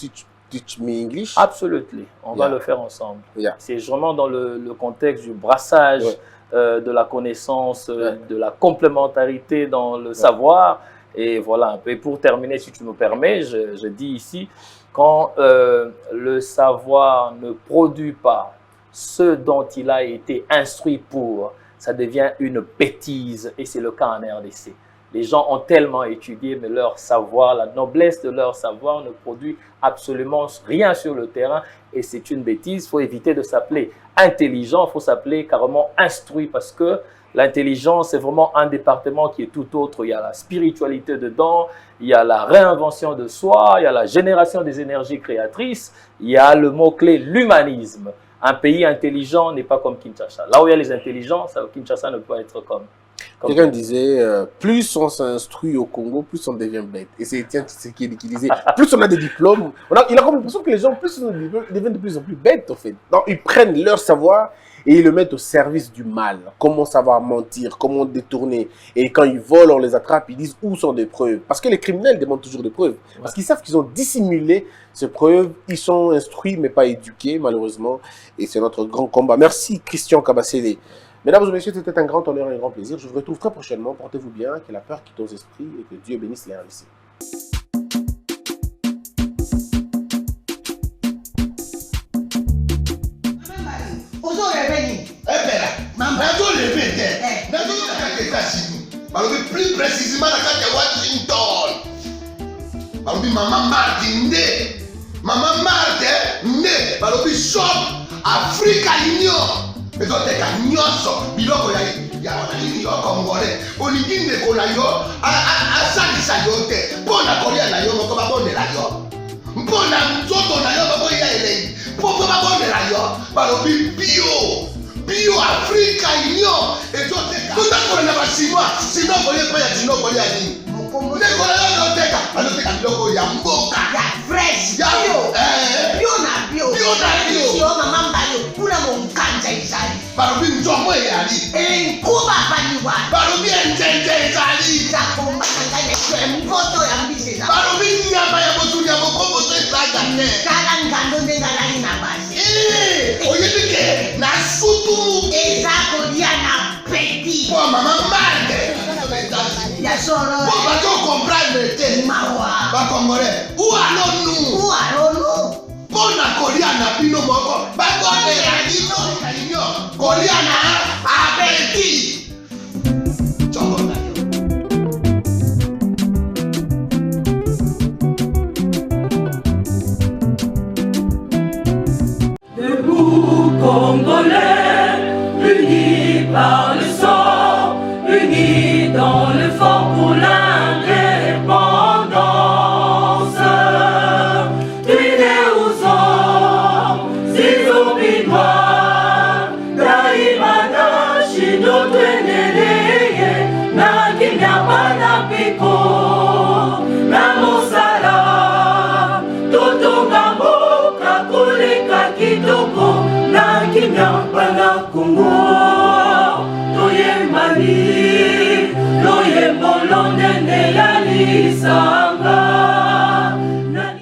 teach me English? Absolutely. On va Yeah. le faire ensemble. Yeah. C'est vraiment dans le contexte du brassage, Ouais. de la connaissance, Ouais. de la complémentarité dans le savoir. Et voilà. Et pour terminer, si tu me permets, je dis ici, quand le savoir ne produit pas ce dont il a été instruit pour, ça devient une bêtise. Et c'est le cas en RDC. Les gens ont tellement étudié, mais leur savoir, la noblesse de leur savoir ne produit absolument rien sur le terrain. Et c'est une bêtise. Il faut éviter de s'appeler intelligent, il faut s'appeler carrément instruit, parce que l'intelligence, c'est vraiment un département qui est tout autre. Il y a la spiritualité dedans, il y a la réinvention de soi, il y a la génération des énergies créatrices, il y a le mot-clé, l'humanisme. Un pays intelligent n'est pas comme Kinshasa. Là où il y a les intelligents, Kinshasa ne peut pas être comme Quelqu'un disait, plus on s'instruit au Congo, plus on devient bête. Et c'est Étienne Tshisekedi qui disait, plus on a des diplômes, il a comme l'impression que les gens, plus ils ont des diplômes, ils deviennent de plus en plus bêtes, en fait. Donc, ils prennent leur savoir et ils le mettent au service du mal. Comment savoir mentir, comment détourner. Et quand ils volent, on les attrape, ils disent où sont des preuves. Parce que les criminels demandent toujours des preuves. Parce qu'ils savent qu'ils ont dissimulé ces preuves. Ils sont instruits, mais pas éduqués, malheureusement. Et c'est notre grand combat. Merci, Christian Kabasele. Mesdames et messieurs, c'était un grand honneur et un grand plaisir. Je vous retrouve très prochainement. Portez-vous bien, que la peur quitte vos esprits et que Dieu bénisse les RDC. Plus précisément la carte de Washington. Maman Martin Maman Martin balobi shop Africa Union. Ezoteka nyonso biloko ya wananini yo Congolais. Olingi ndeko na yo asalisa yo te. Mpona kolia na yo moko babondela yo. Mpona nzoto na yo baboya elengi. Mpo babondela yo balobi bio Africa Union. Ezoteka tutakola na basinois sino kolia pa ya sino kolia nini. Ndeko na yo azoteka azoteka biloko ya mboka ya fresh ya bio na bio sio mama mbayo kuna monkanja izali balobi nzomo eyali enkuba baliwa balobi enjenje ezali zakomba kanganya mpoto ya mbisi balobi nyama ya botu ya mokombo to ezaga te kala ngando ndengalali na basi oyebi ke na sutu ezakolia na peti po mama mande ya solo po bato comprendre te mawa bakongolais ualonu mpona kolia na bino moko bakondela bino kolia na apeti nzongo na yo. Debout Congolais, unis par le sang, unis dans le fort pour l'indépendance. Tuile aux hommes, ces zombies noirs, daimana shido tweneleye, na kimya pana piko, na mosala, totonga mboka koleka kitoko, na kimya pana Kongo, toyembani, loyembo londene ya lisa.